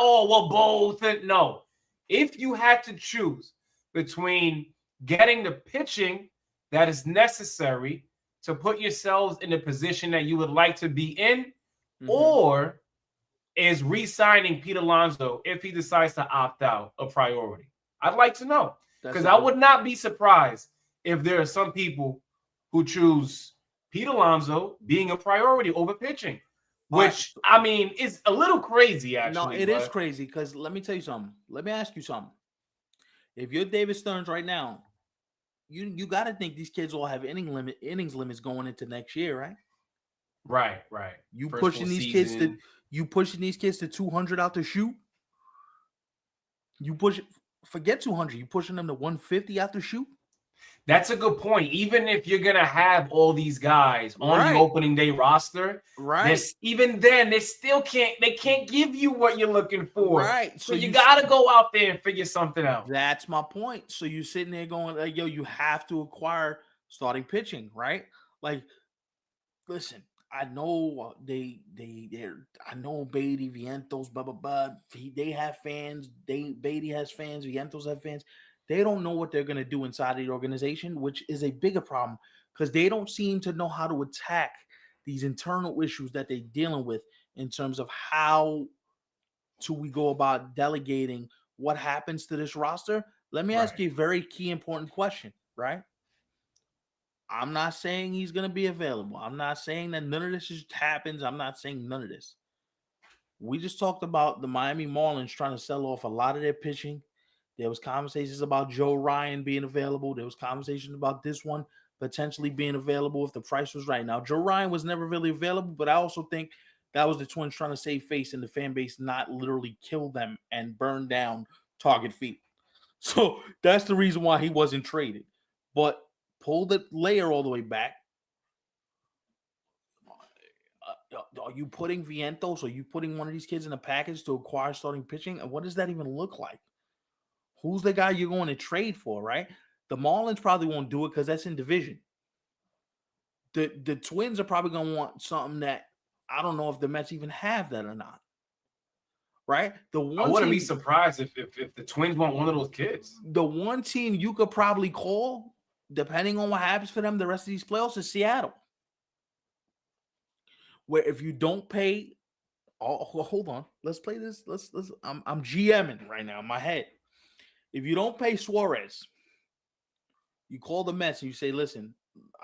S1: both. No. If you had to choose between getting the pitching that is necessary to put yourselves in the position that you would like to be in, or is re-signing Pete Alonso, if he decides to opt out, a priority? I'd like to know, because I would not be surprised if there are some people who choose Pete Alonso being a priority over pitching, which, I mean, is a little crazy, actually.
S2: No, it is crazy, because let me tell you something. Let me ask you something. If you're David Stearns right now, you got to think these kids all have innings limits going into next year, right?
S1: Right.
S2: You pushing these kids to 200 out the shoot. Forget 200. You pushing them to 150 out the shoot.
S1: That's a good point. Even if you're gonna have all these guys on the opening day roster, even then they still can't give you what you're looking for.
S2: Right.
S1: So you gotta go out there and figure something out.
S2: That's my point. So you're sitting there going, like, yo, you have to acquire starting pitching, right? Like, listen, I know they're. I know Beatty, Vientos, blah blah blah. They have fans. Beatty has fans. Vientos have fans. They don't know what they're gonna do inside the organization, which is a bigger problem because they don't seem to know how to attack these internal issues that they're dealing with in terms of how to we go about delegating what happens to this roster. Let me ask
S1: Right.
S2: you a very key important question, right? I'm not saying he's going to be available. I'm not saying that none of this just happens. I'm not saying none of this. We just talked about the Miami Marlins trying to sell off a lot of their pitching. There was conversations about Joe Ryan being available. There was conversations about this one potentially being available if the price was right. Now, Joe Ryan was never really available, but I also think that was the Twins trying to save face and the fan base not literally kill them and burn down Target Field. So that's the reason why he wasn't traded. But pull the layer all the way back. Are you putting Vientos? Are you putting one of these kids in a package to acquire starting pitching? And what does that even look like? Who's the guy you're going to trade for, right? The Marlins probably won't do it because that's in division. The Twins are probably going to want something that I don't know if the Mets even have that or not. Right?
S1: I wouldn't be surprised if the Twins want one of those kids.
S2: The one team you could probably call, depending on what happens for them the rest of these playoffs, is Seattle. Where if you don't pay, hold on, let's play this. I'm GMing right now in my head. If you don't pay Suarez, you call the Mets and you say, listen,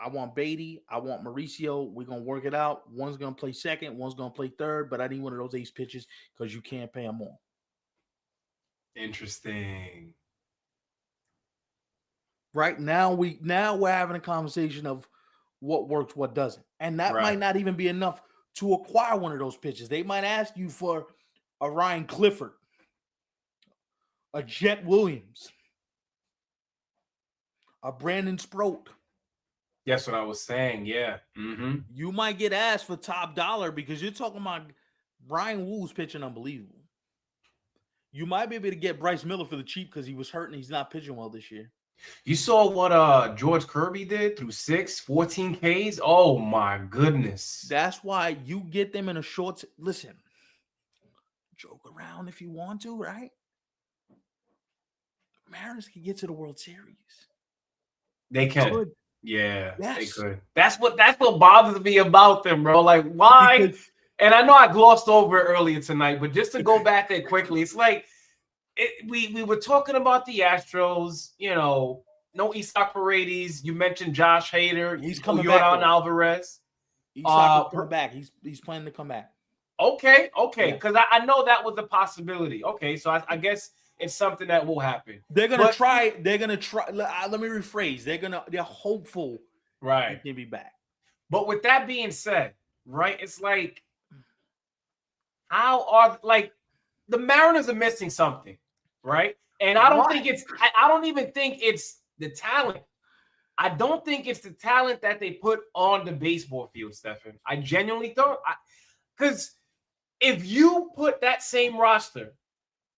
S2: I want Beatty, I want Mauricio. We're going to work it out. One's going to play second, one's going to play third, but I need one of those ace pitches because you can't pay them all.
S1: Interesting.
S2: Right now, we're having a conversation of what works, what doesn't. And that might not even be enough to acquire one of those pitches. They might ask you for a Ryan Clifford, a Jet Williams, a Brandon Sproat.
S1: That's what I was saying. Yeah.
S2: Mm-hmm. You might get asked for top dollar because you're talking about Brian Woo's pitching unbelievable. You might be able to get Bryce Miller for the cheap because he was hurt and he's not pitching well this year.
S1: You saw what George Kirby did through 14 Ks? Oh, my goodness.
S2: That's why you get them in a short... Listen, joke around if you want to, right? Mariners can get to the World Series.
S1: They can. Could. Yeah, yes. They could. That's what bothers me about them, bro. Like, why? And I know I glossed over it earlier tonight, but just to go back there quickly, it's like we were talking about the Astros, no Isaac Paredes. You mentioned Josh Hader.
S2: He's coming back.
S1: Yordan Alvarez.
S2: Isaac coming back. He's planning to come back.
S1: Okay. Because I know that was a possibility. Okay, so I guess it's something that will happen.
S2: They're gonna try. Let me rephrase. They're hopeful.
S1: Right.
S2: He can be back.
S1: But with that being said, right, it's like, the Mariners are missing something, right? And I don't think I don't even think it's the talent. I don't think it's the talent that they put on the baseball field, Stefan. I genuinely don't. Because if you put that same roster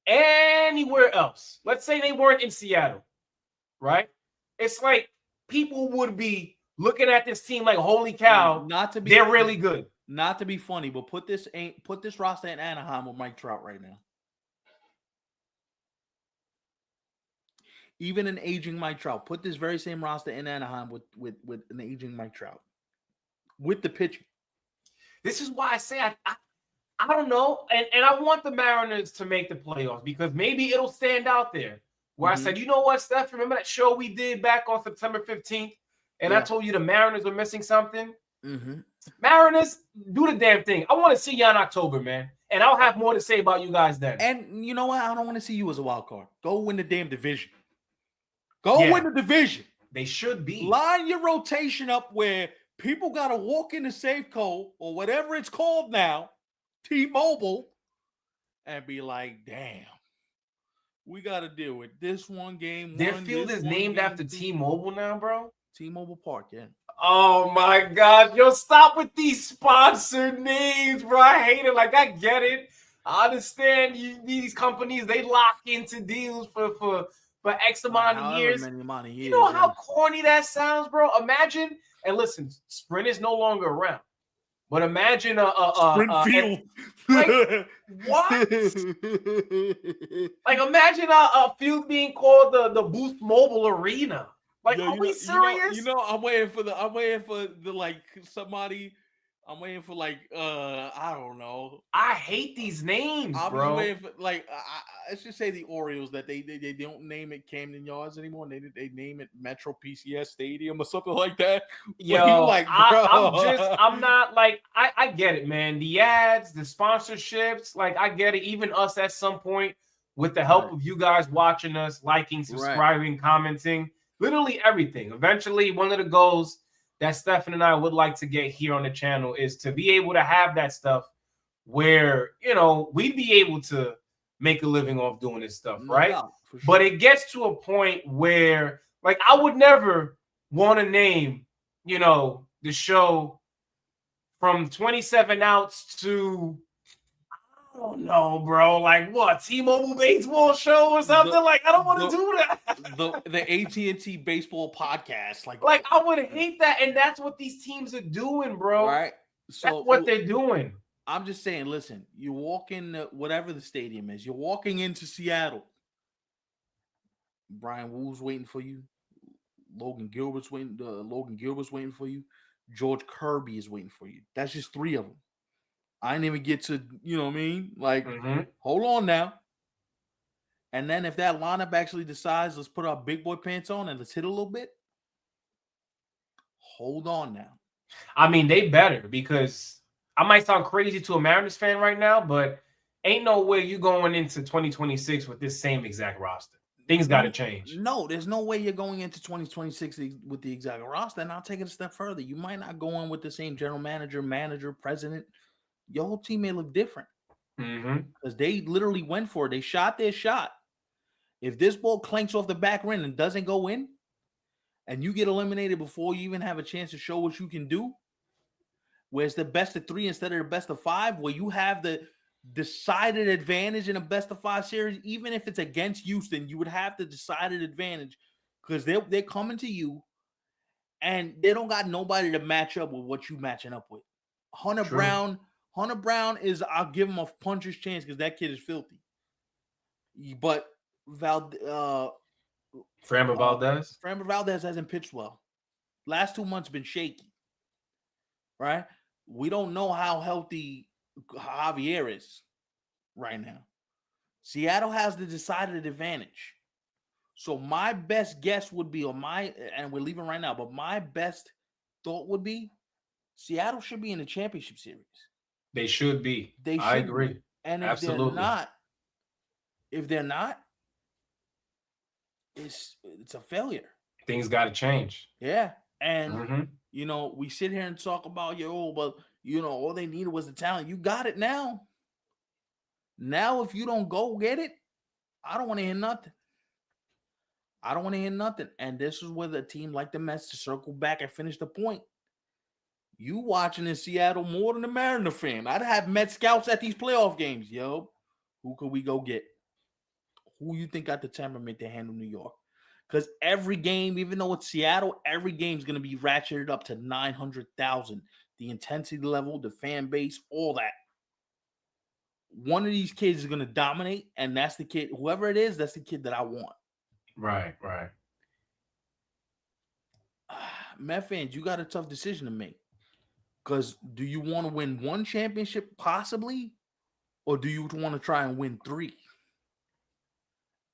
S1: anywhere else, let's say they weren't in Seattle, right? It's like people would be looking at this team like, holy cow, they're really good.
S2: Not to be funny, but put this roster in Anaheim with Mike Trout right now. Even an aging Mike Trout. Put this very same roster in Anaheim with an aging Mike Trout. With the pitching.
S1: This is why I say I don't know. And I want the Mariners to make the playoffs because maybe it'll stand out there. Where I said, you know what, Steph? Remember that show we did back on September 15th? And I told you the Mariners were missing something?
S2: Mm-hmm.
S1: Mariners, do the damn thing. I want to see you in October, man. And I'll have more to say about you guys then.
S2: And you know what? I don't want to see you as a wild card. Go win the damn division. Win the division.
S1: They should be.
S2: Line your rotation up where people got to walk into Safeco or whatever it's called now, T-Mobile, and be like, damn, we got to deal with this one game.
S1: Their field is named after T-Mobile now, bro?
S2: T-Mobile Park, yeah.
S1: Oh my God. Yo, stop with these sponsored names, bro. I hate it. Like, I get it. I understand these companies, they lock into deals for X amount of years. You know how corny that sounds, bro? Imagine, and listen, Sprint is no longer around. But imagine
S2: Springfield.
S1: like what? Like imagine a field being called the Boost Mobile Arena. Like,
S2: Yo,
S1: are we serious?
S2: I'm waiting for the like somebody. I'm waiting for like I don't know.
S1: I hate these names,
S2: I'll
S1: bro.
S2: be waiting for like let's just say the Orioles that they don't name it Camden Yards anymore. They name it Metro PCS Stadium or something like that.
S1: Yo,
S2: Like, bro?
S1: I'm not like I get it, man. The ads, the sponsorships, like I get it. Even us at some point, with the help of you guys watching us, liking, subscribing, commenting, literally everything. Eventually, one of the goals that Stefan and I would like to get here on the channel is to be able to have that stuff where, you know, we'd be able to make a living off doing this stuff, right?
S2: Sure.
S1: But it gets to a point where, like, I would never want to name, you know, the show from 27 outs to, I don't know, bro, like what, T-Mobile baseball show or something? Like, I don't want to do
S2: that. The AT&T baseball podcast, like
S1: I would hate that, and that's what these teams are doing, bro.
S2: Right?
S1: So that's what they're doing.
S2: I'm just saying, listen, you walk in whatever the stadium is, you're walking into Seattle. Brian Woo's waiting for you. Logan Gilbert's waiting for you. George Kirby is waiting for you. That's just 3 of them. I didn't even get to, you know what I mean? Like, hold on now. And then if that lineup actually decides, let's put our big boy pants on and let's hit a little bit. Hold on now.
S1: I mean, they better, because I might sound crazy to a Mariners fan right now, but ain't no way you going into 2026 with this same exact roster. Things got to change.
S2: No, there's no way you're going into 2026 with the exact roster. And I'll take it a step further. You might not go in with the same general manager, president. Your whole team may look different. Because they literally went for it. They shot their shot. If this ball clanks off the back rim and doesn't go in, and you get eliminated before you even have a chance to show what you can do, where it's the best of 3 instead of the best of 5, where you have the decided advantage in a best of 5 series, even if it's against Houston, you would have the decided advantage because they're coming to you and they don't got nobody to match up with what you matching up with. Hunter Brown is, I'll give him a puncher's chance because that kid is filthy. But Framber Valdez hasn't pitched well. Last 2 months been shaky. Right? We don't know how healthy Javier is right now. Seattle has the decided advantage. So my best guess would be, and we're leaving right now, but my best thought would be Seattle should be in the championship series.
S1: They should be. I agree.
S2: And if they're not, it's a failure.
S1: Things got to change.
S2: Yeah. And you know, we sit here and talk about but you know, all they needed was the talent. You got it now. Now, if you don't go get it, I don't want to hear nothing. And this is where the team like the Mets, to circle back and finish the point. You watching in Seattle more than the Mariner fan. I'd have Met scouts at these playoff games, yo. Who could we go get? Who you think got the temperament to handle New York? Because every game, even though it's Seattle, every game is going to be ratcheted up to 900,000. The intensity level, the fan base, all that. One of these kids is going to dominate, and that's the kid. Whoever it is, that's the kid that I want.
S1: Right.
S2: Met fans, you got a tough decision to make. Because do you want to win 1 championship possibly, or do you want to try and win 3?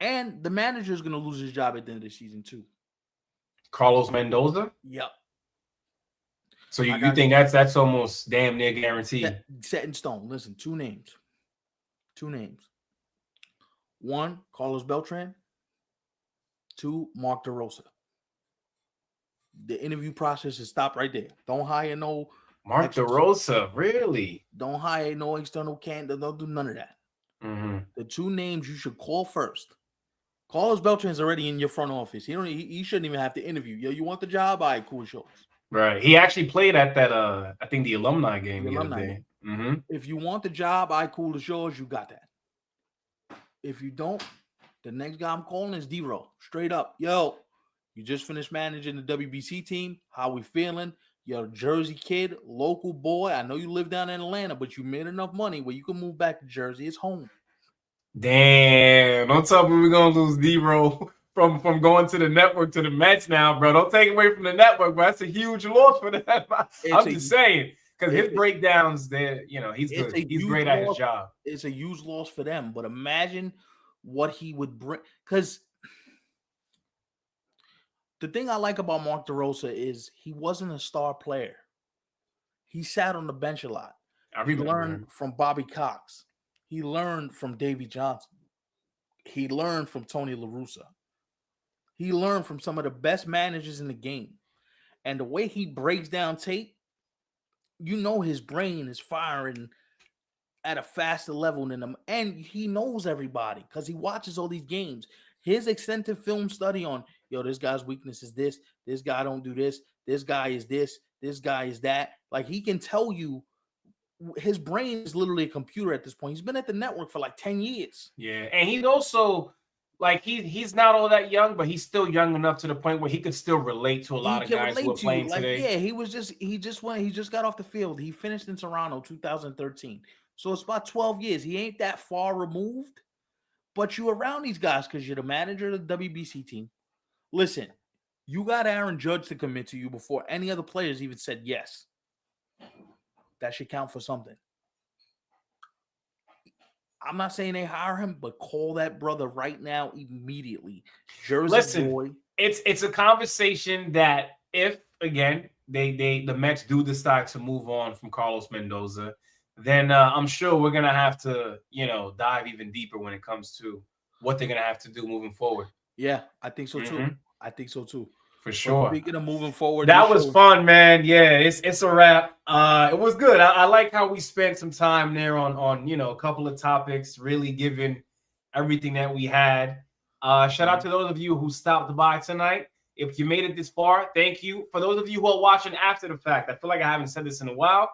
S2: And the manager is going to lose his job at the end of the season too. Carlos
S1: Mendoza?
S2: Yep.
S1: So you think that's almost damn near guaranteed?
S2: Set in stone. Listen, 2 names. 1, Carlos Beltran. 2, Mark DeRosa. The interview process is stopped right there. Don't hire no
S1: Mark DeRosa, really?
S2: Don't hire no external candidate. Don't do none of that. The 2 names you should call first. Carlos Beltran's already in your front office. He shouldn't even have to interview. Yo, you want the job? All right, cool, show us.
S1: Right. He actually played at that I think the alumni game the other day.
S2: If you want the job, all right, cool, the shows, you got that. If you don't, the next guy I'm calling is D-Roll. Straight up. Yo, you just finished managing the WBC team. How we feeling? You're a Jersey kid, local boy. I know you live down in Atlanta, but you made enough money where you can move back to Jersey. It's home.
S1: Damn, don't tell me we're gonna lose D-Roll from going to the network to the Mets now, bro. Don't take away from the network, bro. That's a huge loss for them. I'm just saying, because his breakdowns, he's good. He's great at his job.
S2: It's a huge loss for them. But imagine what he would bring. Because the thing I like about Mark DeRosa is he wasn't a star player. He sat on the bench a lot. He learned from Bobby Cox. He learned from Davey Johnson. He learned from Tony La Russa. He learned from some of the best managers in the game. And the way he breaks down tape, you know his brain is firing at a faster level than them. And he knows everybody because he watches all these games. His extensive film study on, this guy's weakness is this guy don't do this guy is this guy is that. Like, he can tell you, his brain is literally a computer at this point. He's been at the network for like 10 years.
S1: Yeah, and he's also like he's not all that young, but he's still young enough to the point where he could still relate to a lot of guys who are playing today.
S2: Yeah, he just got off the field. He finished in Toronto 2013. So it's about 12 years. He ain't that far removed, but you're around these guys because you're the manager of the WBC team. Listen, you got Aaron Judge to commit to you before any other players even said yes. That should count for something. I'm not saying they hire him, but call that brother right now immediately.
S1: Jersey boy. It's a conversation that if, again, the Mets do decide to move on from Carlos Mendoza, then I'm sure we're going to have to, dive even deeper when it comes to what they're going to have to do moving forward.
S2: Yeah, I think so too. I think so too.
S1: For sure.
S2: But speaking of moving forward,
S1: that was fun, man. Yeah, it's a wrap. It was good. I like how we spent some time there on a couple of topics, really giving everything that we had. Shout out to those of you who stopped by tonight. If you made it this far, thank you. For those of you who are watching after the fact, I feel like I haven't said this in a while.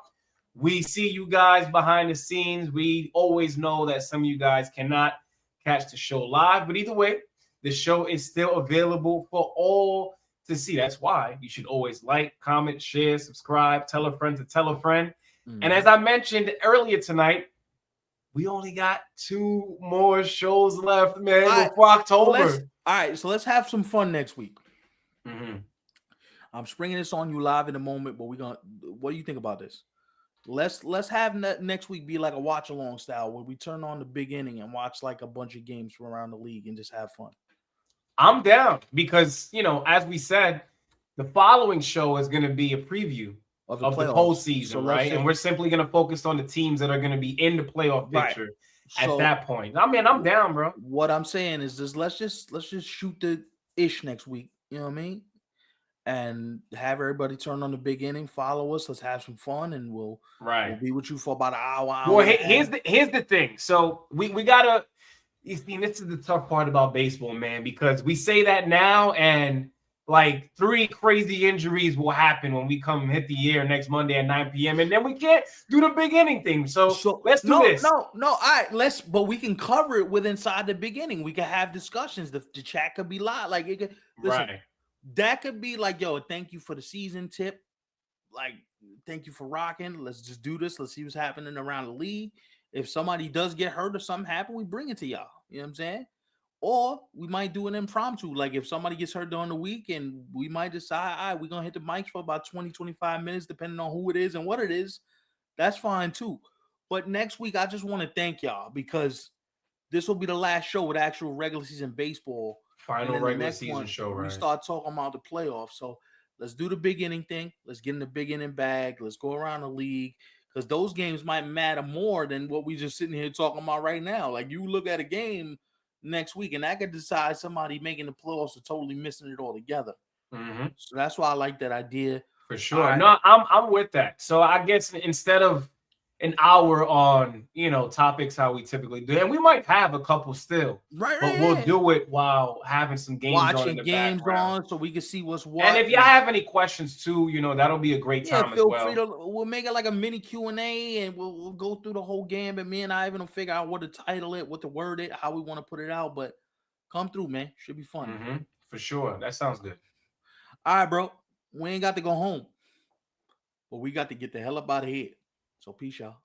S1: We see you guys behind the scenes. We always know that some of you guys cannot catch the show live, but either way, the show is still available for all to see. That's why you should always like, comment, share, subscribe, tell a friend to tell a friend. And as I mentioned earlier tonight, we only got 2 more shows left, man, before October.
S2: So let's have some fun next week. I'm springing this on you live in a moment, but what do you think about this? Let's have next week be like a watch along style where we turn on the big inning and watch like a bunch of games from around the league and just have fun.
S1: I'm down because, as we said, the following show is going to be a preview of the postseason, right? And we're simply going to focus on the teams that are going to be in the playoff picture at that point. I mean, I'm down, bro.
S2: What I'm saying is let's just shoot the ish next week. You know what I mean? And have everybody turn on the big inning, follow us. Let's have some fun, and we'll be with you for about an hour.
S1: Well, here's the thing. So we gotta. You see, this is the tough part about baseball, man, because we say that now, and like 3 crazy injuries will happen when we come hit the air next Monday at 9 p.m. and then we can't do the big inning thing. So let's do this.
S2: No. All right, but we can cover it with inside the big inning. We can have discussions. The chat could be live. Like it could, listen, that could be like, yo, thank you for the season tip. Like, thank you for rocking. Let's just do this. Let's see what's happening around the league. If somebody does get hurt or something happen, we bring it to y'all. You know what I'm saying? Or we might do an impromptu. Like if somebody gets hurt during the week and we might decide, all right, we're going to hit the mics for about 20, 25 minutes, depending on who it is and what it is. That's fine too. But next week, I just want to thank y'all because this will be the last show with actual regular season baseball.
S1: Final regular season show, right?
S2: We start talking about the playoffs. So let's do the big inning thing. Let's get in the big inning bag. Let's go around the league. Because those games might matter more than what we just sitting here talking about right now. Like you look at a game next week, and that could decide somebody making the playoffs or totally missing it altogether. So that's why I like that idea.
S1: For sure. Right. No, I'm with that. So I guess instead of an hour on, topics how we typically do, and we might have a couple still, but we'll do it while having some games
S2: watching games on, so we can see what's what.
S1: And if y'all have any questions too, that'll be a great time
S2: feel free to. We'll make it like a mini Q&A, and we'll go through the whole game. And me and Ivan will figure out what to title it, what to word it, how we want to put it out. But come through, man. Should be fun.
S1: For sure. That sounds good.
S2: All right, bro. We ain't got to go home. but we got to get the hell up out of here. So peace, y'all.